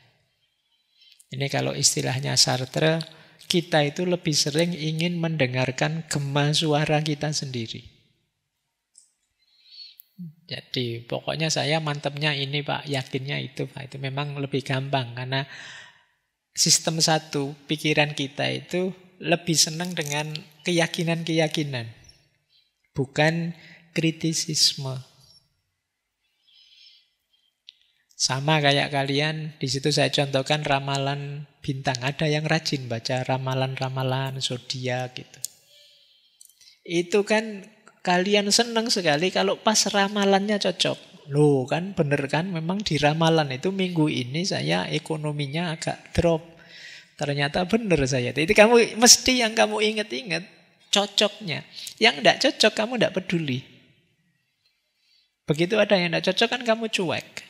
Ini kalau istilahnya Sartre, kita itu lebih sering ingin mendengarkan gema suara kita sendiri. Jadi pokoknya saya mantepnya ini Pak, yakinnya itu Pak. Itu memang lebih gampang karena sistem 1, pikiran kita itu lebih senang dengan keyakinan-keyakinan, bukan kritisisme. Sama kayak kalian, di situ saya contohkan ramalan bintang. Ada yang rajin baca ramalan-ramalan zodiak gitu. Itu kan kalian senang sekali kalau pas ramalannya cocok. Loh kan bener kan, memang di ramalan itu minggu ini saya ekonominya agak drop. Ternyata bener saya. Itu kamu mesti yang kamu ingat-ingat cocoknya. Yang tidak cocok kamu tidak peduli. Begitu ada yang tidak cocok kan kamu cuek.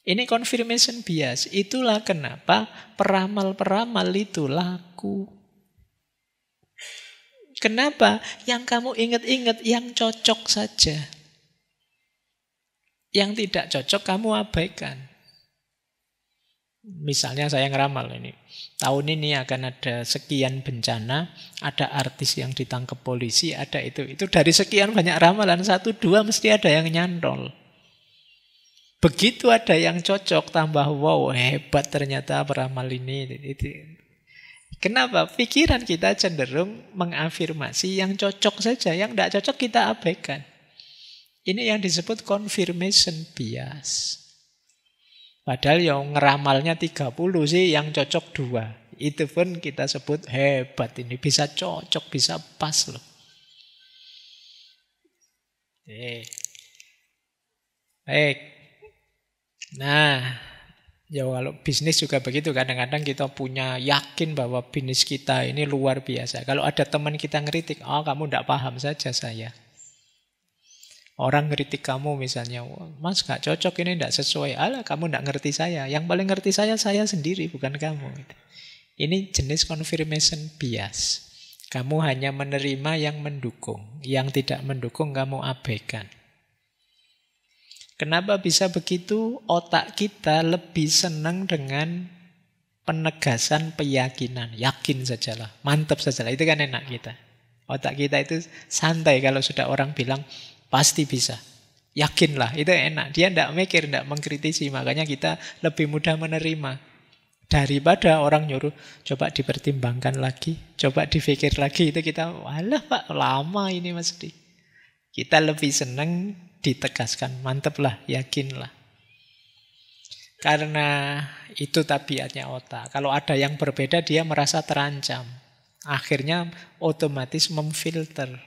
Ini confirmation bias. Itulah kenapa peramal-peramal itu laku. Kenapa? Yang kamu ingat-ingat yang cocok saja. Yang tidak cocok kamu abaikan. Misalnya saya ngeramal ini. Tahun ini akan ada sekian bencana, ada artis yang ditangkap polisi, ada itu. Itu dari sekian banyak ramalan, 1, 2 mesti ada yang nyantol. Begitu ada yang cocok, tambah wow, hebat ternyata peramal ini. Kenapa? Pikiran kita cenderung mengafirmasi yang cocok saja, yang tidak cocok kita abaikan. Ini yang disebut confirmation bias. Padahal yang ngeramalnya 30 sih, yang cocok 2. Itu pun kita sebut hebat, ini bisa cocok, bisa pas loh. Baik. Nah, ya kalau bisnis juga begitu. Kadang-kadang kita punya yakin bahwa bisnis kita ini luar biasa. Kalau ada teman kita ngeritik, oh kamu tidak paham saja saya. Orang ngeritik kamu misalnya, mas gak cocok ini, tidak sesuai. Alah, kamu tidak ngerti saya. Yang paling ngerti saya sendiri, bukan kamu. Ini jenis confirmation bias. Kamu hanya menerima yang mendukung. Yang tidak mendukung kamu abaikan. Kenapa bisa begitu? Otak kita lebih senang dengan penegasan keyakinan. Yakin sajalah, mantap sajalah. Itu kan enak kita. Otak kita itu santai kalau sudah orang bilang, pasti bisa. Yakinlah, itu enak. Dia tidak mikir, tidak mengkritisi. Makanya kita lebih mudah menerima. Daripada orang nyuruh, coba dipertimbangkan lagi, coba dipikir lagi. Itu kita, walah pak, lama ini mesti. Kita lebih senang ditegaskan, mantaplah, yakinlah. Karena itu tabiatnya otak. Kalau ada yang berbeda, dia merasa terancam. Akhirnya otomatis memfilter.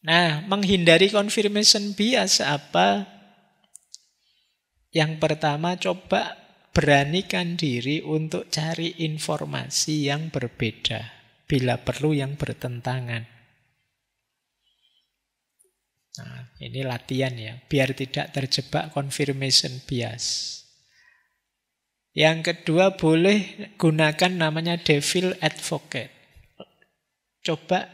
Nah, menghindari confirmation bias apa? Yang pertama, coba beranikan diri untuk cari informasi yang berbeda. Bila perlu yang bertentangan. Nah, ini latihan ya, biar tidak terjebak confirmation bias. Yang kedua, boleh gunakan namanya devil advocate. Coba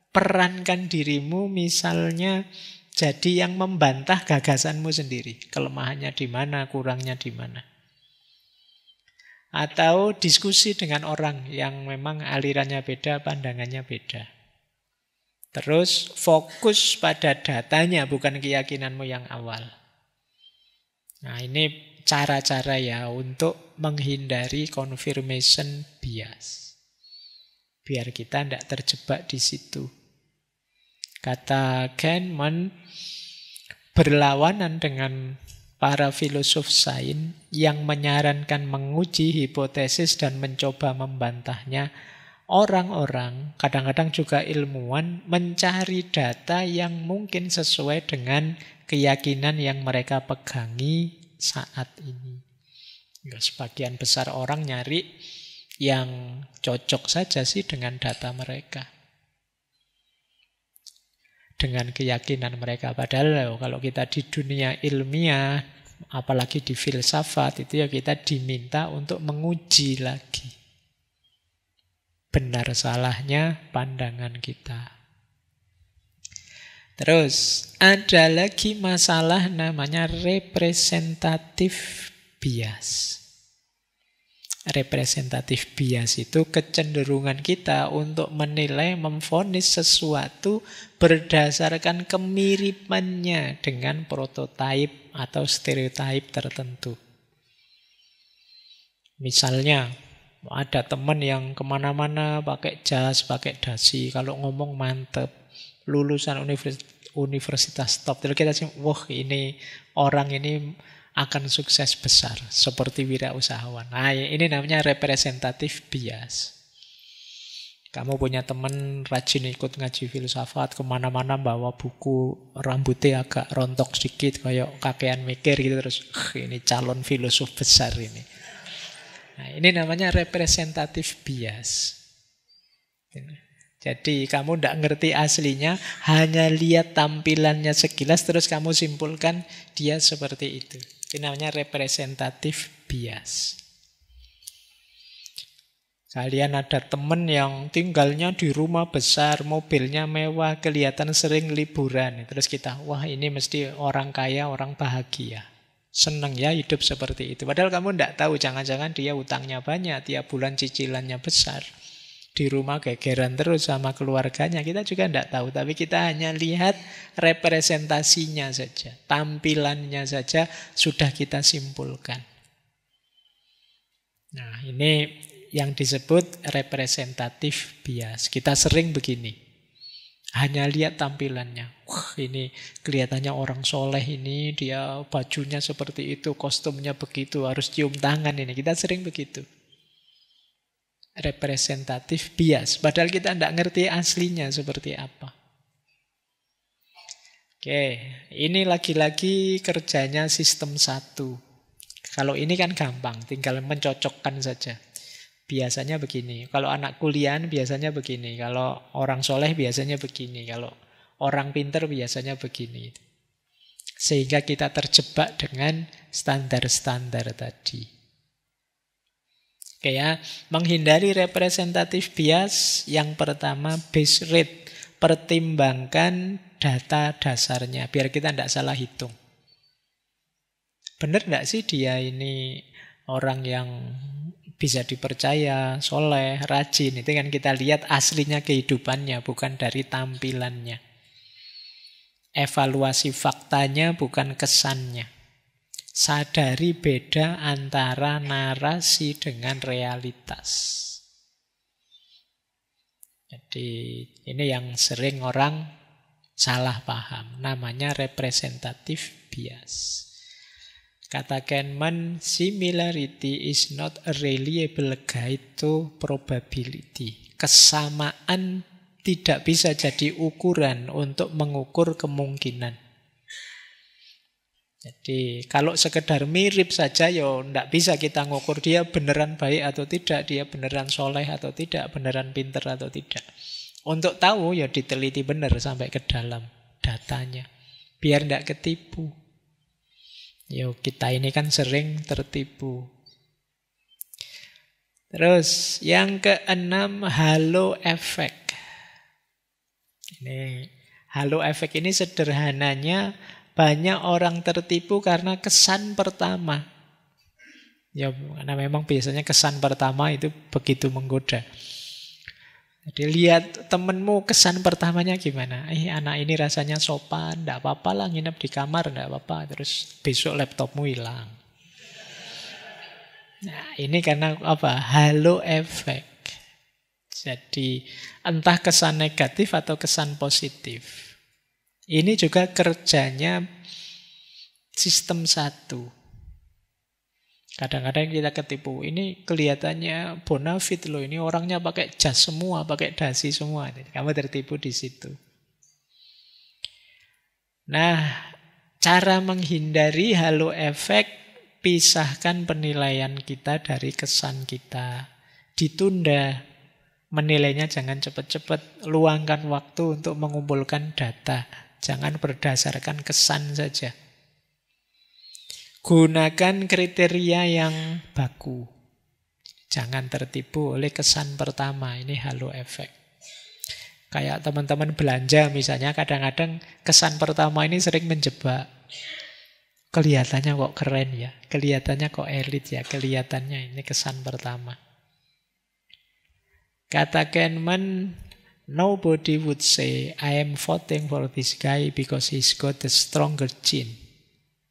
perankan dirimu misalnya jadi yang membantah gagasanmu sendiri. Kelemahannya di mana, kurangnya di mana. Atau diskusi dengan orang yang memang alirannya beda, pandangannya beda. Terus fokus pada datanya, bukan keyakinanmu yang awal. Nah, ini cara-cara ya untuk menghindari confirmation bias. Biar kita tidak terjebak di situ. Kata Kahneman, berlawanan dengan para filosof sains yang menyarankan menguji hipotesis dan mencoba membantahnya. Orang-orang, kadang-kadang juga ilmuwan, mencari data yang mungkin sesuai dengan keyakinan yang mereka pegangi saat ini. Ya, sebagian besar orang nyari yang cocok saja sih dengan data mereka. Dengan keyakinan mereka. Padahal kalau kita di dunia ilmiah, apalagi di filsafat, itu ya kita diminta untuk menguji lagi benar salahnya pandangan kita. Terus ada lagi masalah namanya representatif bias. Representatif bias itu kecenderungan kita untuk menilai, memvonis sesuatu berdasarkan kemiripannya dengan prototipe atau stereotip tertentu. Misalnya, ada teman yang kemana-mana pakai jas, pakai dasi, kalau ngomong mantep, lulusan universitas top. Terus kita sih, wah ini orang ini akan sukses besar seperti wirausahawan. Nah, ini namanya representatif bias. Kamu punya teman rajin ikut ngaji filsafat, kemana-mana bawa buku, rambutnya agak rontok sedikit, kayak kakean mikir gitu, terus ini calon filosof besar ini. Nah, ini namanya representatif bias. Jadi kamu tidak ngerti aslinya, hanya lihat tampilannya sekilas, terus kamu simpulkan dia seperti itu. Ini namanya representatif bias. Kalian ada temen yang tinggalnya di rumah besar, mobilnya mewah, kelihatan sering liburan. Terus kita, wah ini mesti orang kaya, orang bahagia. Seneng ya hidup seperti itu. Padahal kamu tidak tahu, jangan-jangan dia utangnya banyak, tiap bulan cicilannya besar. Di rumah gegeran terus sama keluarganya. Kita juga tidak tahu, tapi kita hanya lihat representasinya saja. Tampilannya saja sudah kita simpulkan. Nah, ini yang disebut representatif bias. Kita sering begini. Hanya lihat tampilannya. Wah, ini kelihatannya orang soleh ini, dia bajunya seperti itu, kostumnya begitu, harus cium tangan ini. Kita sering begitu. Representatif bias. Padahal kita tidak ngerti aslinya seperti apa. Oke, ini lagi-lagi kerjanya sistem 1. Kalau ini kan gampang, tinggal mencocokkan saja. Biasanya begini. Kalau anak kuliahan biasanya begini. Kalau orang soleh biasanya begini. Kalau orang pinter biasanya begini. Sehingga kita terjebak dengan standar-standar tadi. Oke ya, menghindari representatif bias. Yang pertama, base rate. Pertimbangkan data dasarnya. Biar kita tidak salah hitung. Benar tidak sih dia ini orang yang bisa dipercaya, soleh, rajin. Itu kan kita lihat aslinya kehidupannya, bukan dari tampilannya. Evaluasi faktanya, bukan kesannya. Sadari beda antara narasi dengan realitas. Jadi ini yang sering orang salah paham. Namanya representatif bias. Kata Kahneman, similarity is not a reliable guide to probability. Kesamaan tidak bisa jadi ukuran untuk mengukur kemungkinan. Jadi kalau sekedar mirip saja, ya tidak bisa kita ngukur dia beneran baik atau tidak, dia beneran soleh atau tidak, beneran pinter atau tidak. Untuk tahu ya diteliti benar sampai ke dalam datanya, biar tidak ketipu. Yo, kita ini kan sering tertipu. Terus yang keenam, halo effect. Ini halo effect ini sederhananya banyak orang tertipu karena kesan pertama. Ya, karena memang biasanya kesan pertama itu begitu menggoda. Jadi lihat temenmu kesan pertamanya gimana? Anak ini rasanya sopan, tidak apa-apa lah nginep di kamar, tidak apa-apa. Terus besok laptopmu hilang. Nah, ini karena apa? Halo effect. Jadi entah kesan negatif atau kesan positif. Ini juga kerjanya sistem 1. Kadang-kadang kita ketipu, ini kelihatannya bonafit loh, ini orangnya pakai jas semua, pakai dasi semua. Kamu tertipu di situ. Nah, cara menghindari halo efek, pisahkan penilaian kita dari kesan kita. Ditunda, menilainya jangan cepat-cepat, luangkan waktu untuk mengumpulkan data. Jangan berdasarkan kesan saja. Gunakan kriteria yang baku. Jangan tertipu oleh kesan pertama. Ini halo efek. Kayak teman-teman belanja misalnya, kadang-kadang kesan pertama ini sering menjebak. Kelihatannya kok keren ya, kelihatannya kok elit ya, kelihatannya ini kesan pertama. Kata Kahneman, nobody would say, I am voting for this guy because he's got a stronger chin.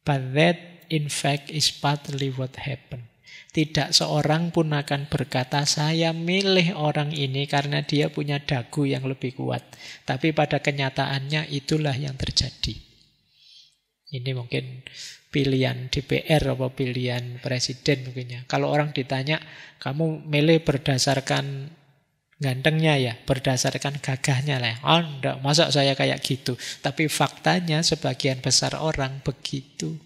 But that in fact is partly what happened. Tidak seorang pun akan berkata, saya milih orang ini karena dia punya dagu yang lebih kuat. Tapi pada kenyataannya itulah yang terjadi. Ini mungkin pilihan DPR atau pilihan presiden mungkinnya. Kalau orang ditanya, kamu milih berdasarkan gantengnya ya, berdasarkan gagahnya lah. Oh enggak, masa saya kayak gitu. Tapi faktanya sebagian besar orang begitu.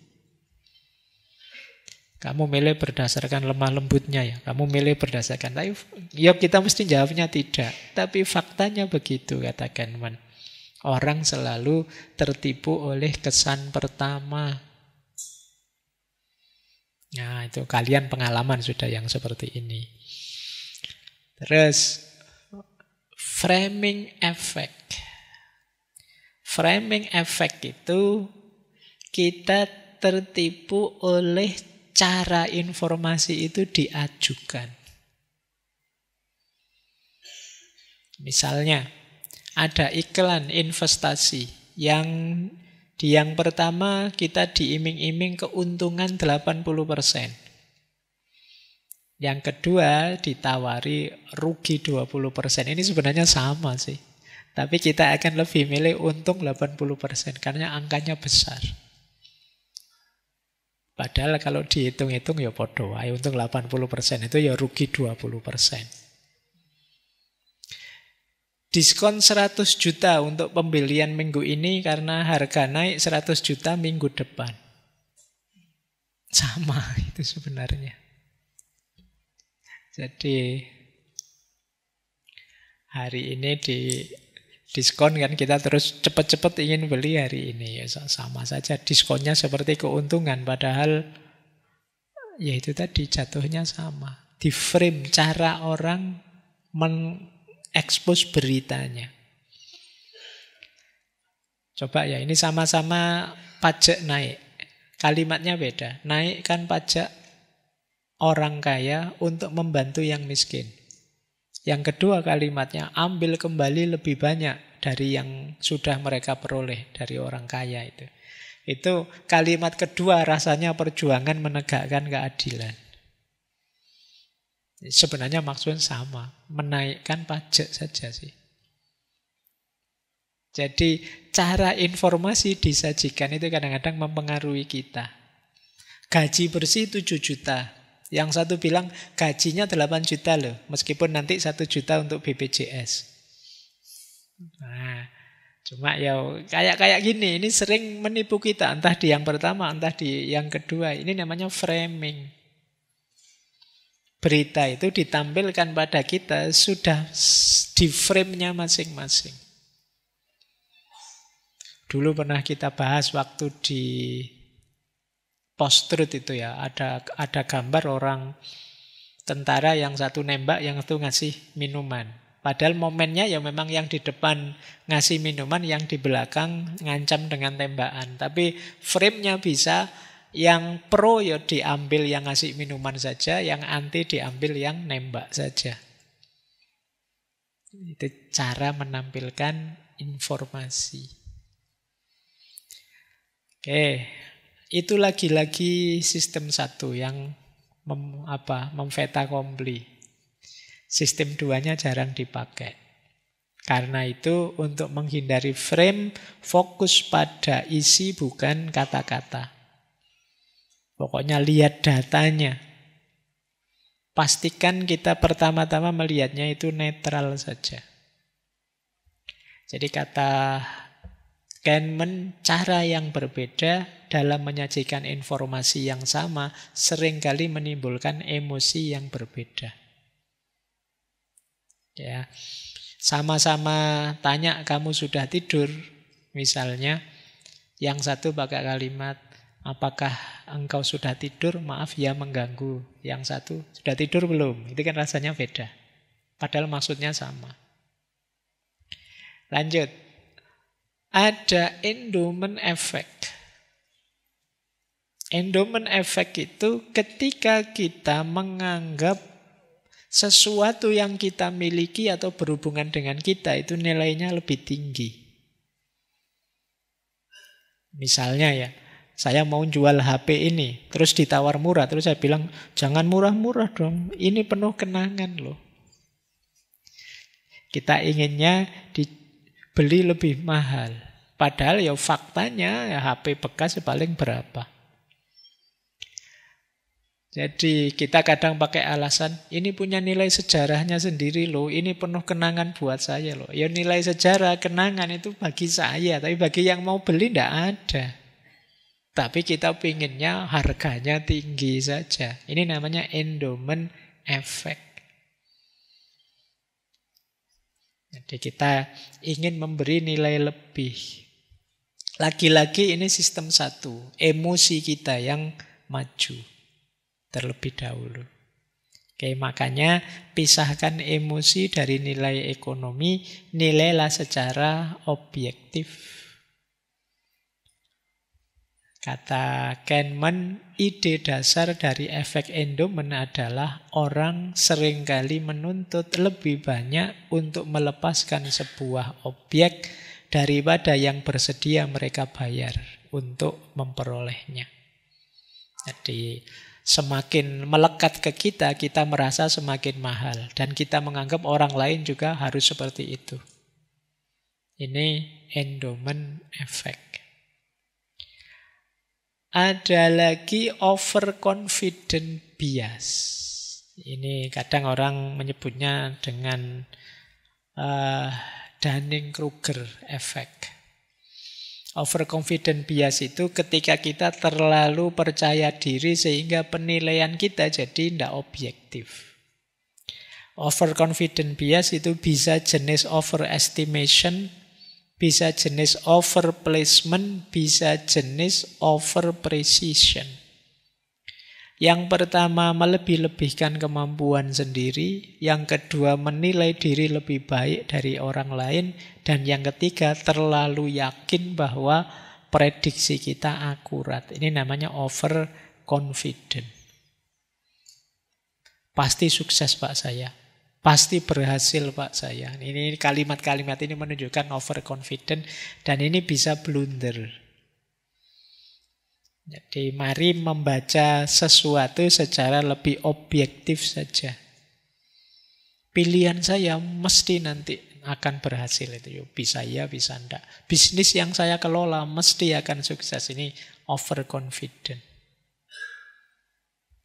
Kamu milih berdasarkan lemah lembutnya ya. Kamu milih berdasarkan. Tapi ya kita mesti jawabnya tidak. Tapi faktanya begitu, kata Kahneman. Orang selalu tertipu oleh kesan pertama. Nah itu kalian pengalaman sudah yang seperti ini. Terus framing effect. Framing effect itu kita tertipu oleh cara informasi itu diajukan. Misalnya, ada iklan investasi yang pertama kita diiming-iming keuntungan 80%. Yang kedua ditawari rugi 20%. Ini sebenarnya sama sih. Tapi kita akan lebih milih untung 80% karena angkanya besar. Padahal kalau dihitung-hitung ya podo wae, untung 80% itu ya rugi 20%. Diskon 100 juta untuk pembelian minggu ini karena harga naik 100 juta minggu depan. Sama itu sebenarnya. Jadi hari ini di diskon kan kita terus cepat-cepat ingin beli hari ini. Ya sama saja diskonnya seperti keuntungan. Padahal ya itu tadi jatuhnya sama. Di frame cara orang ekspos beritanya. Coba ya, ini sama-sama pajak naik. Kalimatnya beda. Naikkan pajak orang kaya untuk membantu yang miskin. Yang kedua kalimatnya, ambil kembali lebih banyak dari yang sudah mereka peroleh dari orang kaya itu. Itu kalimat kedua rasanya perjuangan menegakkan keadilan. Sebenarnya maksudnya sama, menaikkan pajak saja sih. Jadi cara informasi disajikan itu kadang-kadang mempengaruhi kita. Gaji bersih 7 juta. Yang satu bilang gajinya 8 juta loh, meskipun nanti 1 juta untuk BPJS. Nah, cuma ya kayak gini, ini sering menipu kita, entah di yang pertama, entah di yang kedua. Ini namanya framing. Berita itu ditampilkan pada kita sudah di frame-nya masing-masing. Dulu pernah kita bahas waktu di post-truth itu ya, ada gambar orang tentara yang satu nembak, yang satu ngasih minuman. Padahal momennya ya memang yang di depan ngasih minuman, yang di belakang ngancam dengan tembakan. Tapi frame-nya bisa, yang pro ya diambil yang ngasih minuman saja, yang anti diambil yang nembak saja. Itu cara menampilkan informasi. Oke, itu lagi-lagi sistem satu yang memfeta kompli. Sistem duanya jarang dipakai. Karena itu untuk menghindari frame, fokus pada isi bukan kata-kata. Pokoknya lihat datanya. Pastikan kita pertama-tama melihatnya itu netral saja. Jadi kata Kahneman, cara yang berbeda dalam menyajikan informasi yang sama seringkali menimbulkan emosi yang berbeda. Ya, sama-sama tanya kamu sudah tidur, misalnya, yang satu pakai kalimat, apakah engkau sudah tidur? Maaf ya mengganggu. Yang satu, sudah tidur belum? Itu kan rasanya beda. Padahal maksudnya sama. Lanjut. Ada endowment effect. Endowment effect itu ketika kita menganggap sesuatu yang kita miliki atau berhubungan dengan kita itu nilainya lebih tinggi. Misalnya ya, saya mau jual HP ini, terus ditawar murah, terus saya bilang, jangan murah-murah dong, ini penuh kenangan loh. Kita inginnya dibeli lebih mahal. Padahal ya faktanya ya HP bekas paling berapa. Jadi kita kadang pakai alasan, ini punya nilai sejarahnya sendiri loh, ini penuh kenangan buat saya loh. Ya nilai sejarah, kenangan itu bagi saya, tapi bagi yang mau beli tidak ada. Tapi kita pinginnya harganya tinggi saja. Ini namanya endowment effect. Jadi kita ingin memberi nilai lebih. Lagi-lagi ini sistem satu. Emosi kita yang maju terlebih dahulu. Oke, makanya pisahkan emosi dari nilai ekonomi, nilailah secara objektif. Kata Kahneman, ide dasar dari efek endowment adalah orang seringkali menuntut lebih banyak untuk melepaskan sebuah objek daripada yang bersedia mereka bayar untuk memperolehnya. Jadi semakin melekat ke kita, kita merasa semakin mahal. Dan kita menganggap orang lain juga harus seperti itu. Ini endowment effect. Ada lagi overconfident bias. Ini kadang orang menyebutnya dengan Dunning-Kruger effect. Overconfident bias itu ketika kita terlalu percaya diri sehingga penilaian kita jadi tidak objektif. Overconfident bias itu bisa jenis overestimation, bisa jenis overplacement, bisa jenis overprecision. Yang pertama melebih-lebihkan kemampuan sendiri, yang kedua menilai diri lebih baik dari orang lain, dan yang ketiga terlalu yakin bahwa prediksi kita akurat. Ini namanya overconfident. Pasti sukses Pak saya. Pasti berhasil Pak saya. Ini kalimat-kalimat ini menunjukkan overconfident dan ini bisa blunder. Jadi mari membaca sesuatu secara lebih objektif saja. Pilihan saya mesti nanti akan berhasil itu. Bisa ya, bisa enggak. Bisnis yang saya kelola mesti akan sukses. Ini overconfident.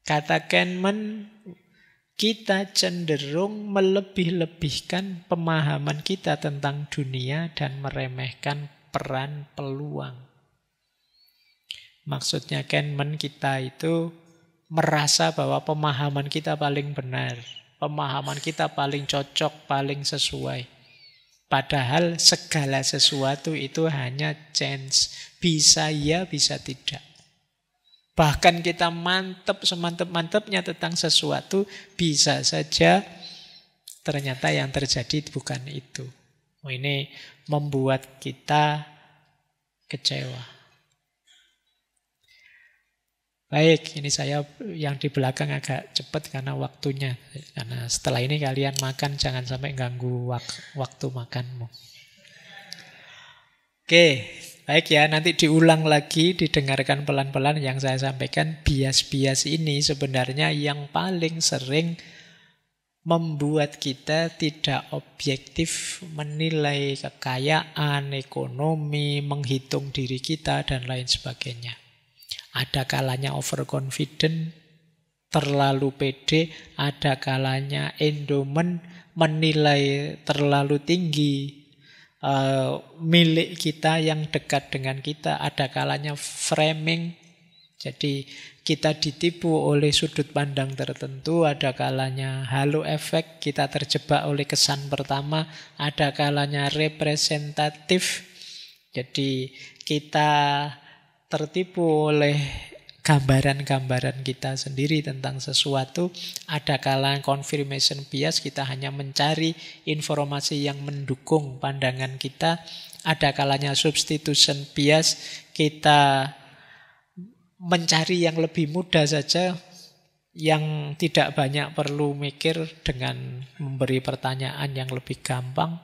Kata Kahneman, kita cenderung melebih-lebihkan pemahaman kita tentang dunia dan meremehkan peran peluang. Maksudnya Kahneman, kita itu merasa bahwa pemahaman kita paling benar, pemahaman kita paling cocok, paling sesuai. Padahal segala sesuatu itu hanya chance. Bisa ya, bisa tidak. Bahkan kita mantep semantep-mantepnya tentang sesuatu, bisa saja ternyata yang terjadi bukan itu. Ini membuat kita kecewa. Baik, ini saya yang di belakang agak cepat karena waktunya. Karena setelah ini kalian makan, jangan sampai ganggu waktu makanmu. Oke, baik ya, nanti diulang lagi, didengarkan pelan-pelan yang saya sampaikan. Bias-bias ini sebenarnya yang paling sering membuat kita tidak objektif menilai kekayaan, ekonomi, menghitung diri kita, dan lain sebagainya. Ada kalanya overconfident, terlalu pede, ada kalanya endowment, menilai terlalu tinggi milik kita yang dekat dengan kita, ada kalanya framing, jadi kita ditipu oleh sudut pandang tertentu, ada kalanya halo effect, kita terjebak oleh kesan pertama, ada kalanya representatif, jadi kita tertipu oleh gambaran-gambaran kita sendiri tentang sesuatu. Ada kalanya confirmation bias, kita hanya mencari informasi yang mendukung pandangan kita. Ada kalanya substitution bias, kita mencari yang lebih mudah saja, yang tidak banyak perlu mikir dengan memberi pertanyaan yang lebih gampang.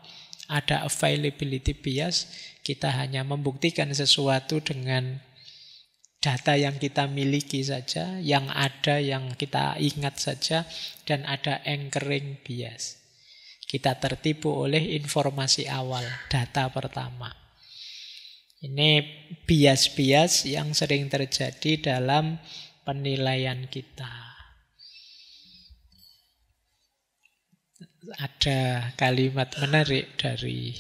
Ada availability bias, kita hanya membuktikan sesuatu dengan data yang kita miliki saja, yang ada, yang kita ingat saja, dan ada anchoring bias. Kita tertipu oleh informasi awal, data pertama. Ini bias-bias yang sering terjadi dalam penilaian kita. Ada kalimat menarik dari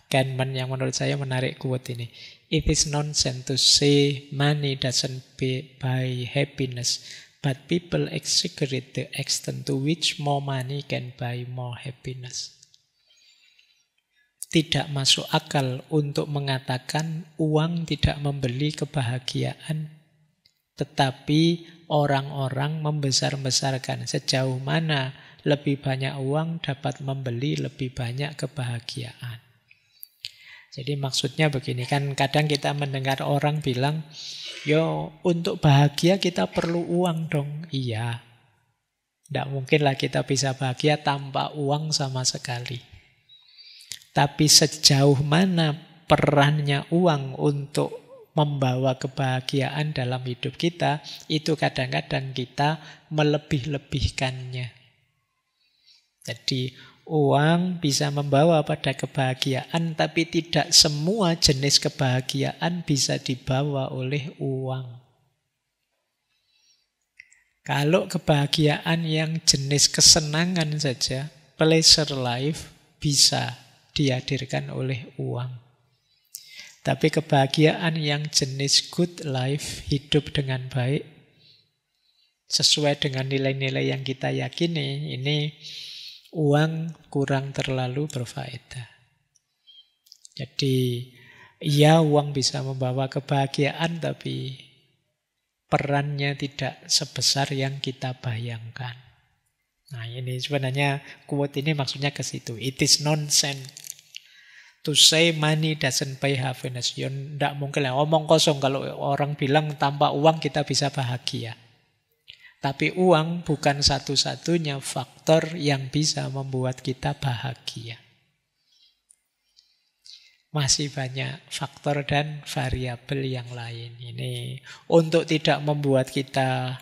Kahneman yang menurut saya menarik quote ini. It is nonsense to say money doesn't buy happiness, but people exaggerate the extent to which more money can buy more happiness. Tidak masuk akal untuk mengatakan uang tidak membeli kebahagiaan. Tetapi orang-orang membesar-besarkan sejauh mana lebih banyak uang dapat membeli lebih banyak kebahagiaan. Jadi maksudnya begini, kan kadang kita mendengar orang bilang, yo untuk bahagia kita perlu uang dong. Iya, tidak mungkinlah kita bisa bahagia tanpa uang sama sekali. Tapi sejauh mana perannya uang untuk membawa kebahagiaan dalam hidup kita, itu kadang-kadang kita melebih-lebihkannya. Jadi uang bisa membawa pada kebahagiaan, tapi tidak semua jenis kebahagiaan bisa dibawa oleh uang. Kalau kebahagiaan yang jenis kesenangan saja, pleasure life, bisa dihadirkan oleh uang. Tapi kebahagiaan yang jenis good life, hidup dengan baik, sesuai dengan nilai-nilai yang kita yakini, ini uang kurang terlalu berfaedah. Jadi, ya uang bisa membawa kebahagiaan, tapi perannya tidak sebesar yang kita bayangkan. Nah, ini sebenarnya quote ini maksudnya ke situ. It is nonsense to say money doesn't buy happiness. Ya, tidak mungkin lah, omong kosong kalau orang bilang tanpa uang kita bisa bahagia. Tapi uang bukan satu-satunya faktor yang bisa membuat kita bahagia. Masih banyak faktor dan variabel yang lain. Ini untuk tidak membuat kita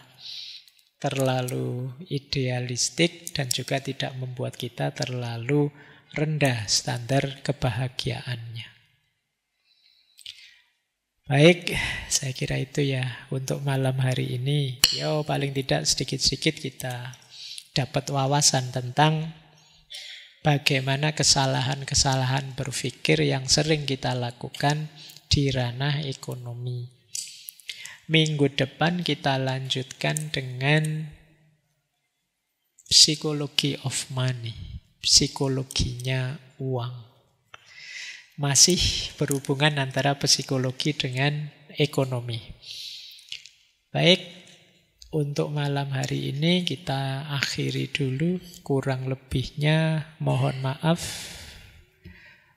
terlalu idealistik dan juga tidak membuat kita terlalu rendah standar kebahagiaannya. Baik, saya kira itu ya untuk malam hari ini. Yo, paling tidak sedikit-sedikit kita dapat wawasan tentang bagaimana kesalahan-kesalahan berpikir yang sering kita lakukan di ranah ekonomi. Minggu depan kita lanjutkan dengan psikologi of money, psikologinya uang. Masih berhubungan antara psikologi dengan ekonomi. Baik, untuk malam hari ini kita akhiri dulu. Kurang lebihnya mohon maaf.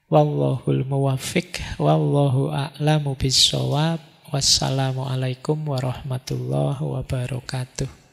Wallahul muwaffiq, wallahu a'lamu bissawab. Wassalamualaikum warahmatullahi wabarakatuh.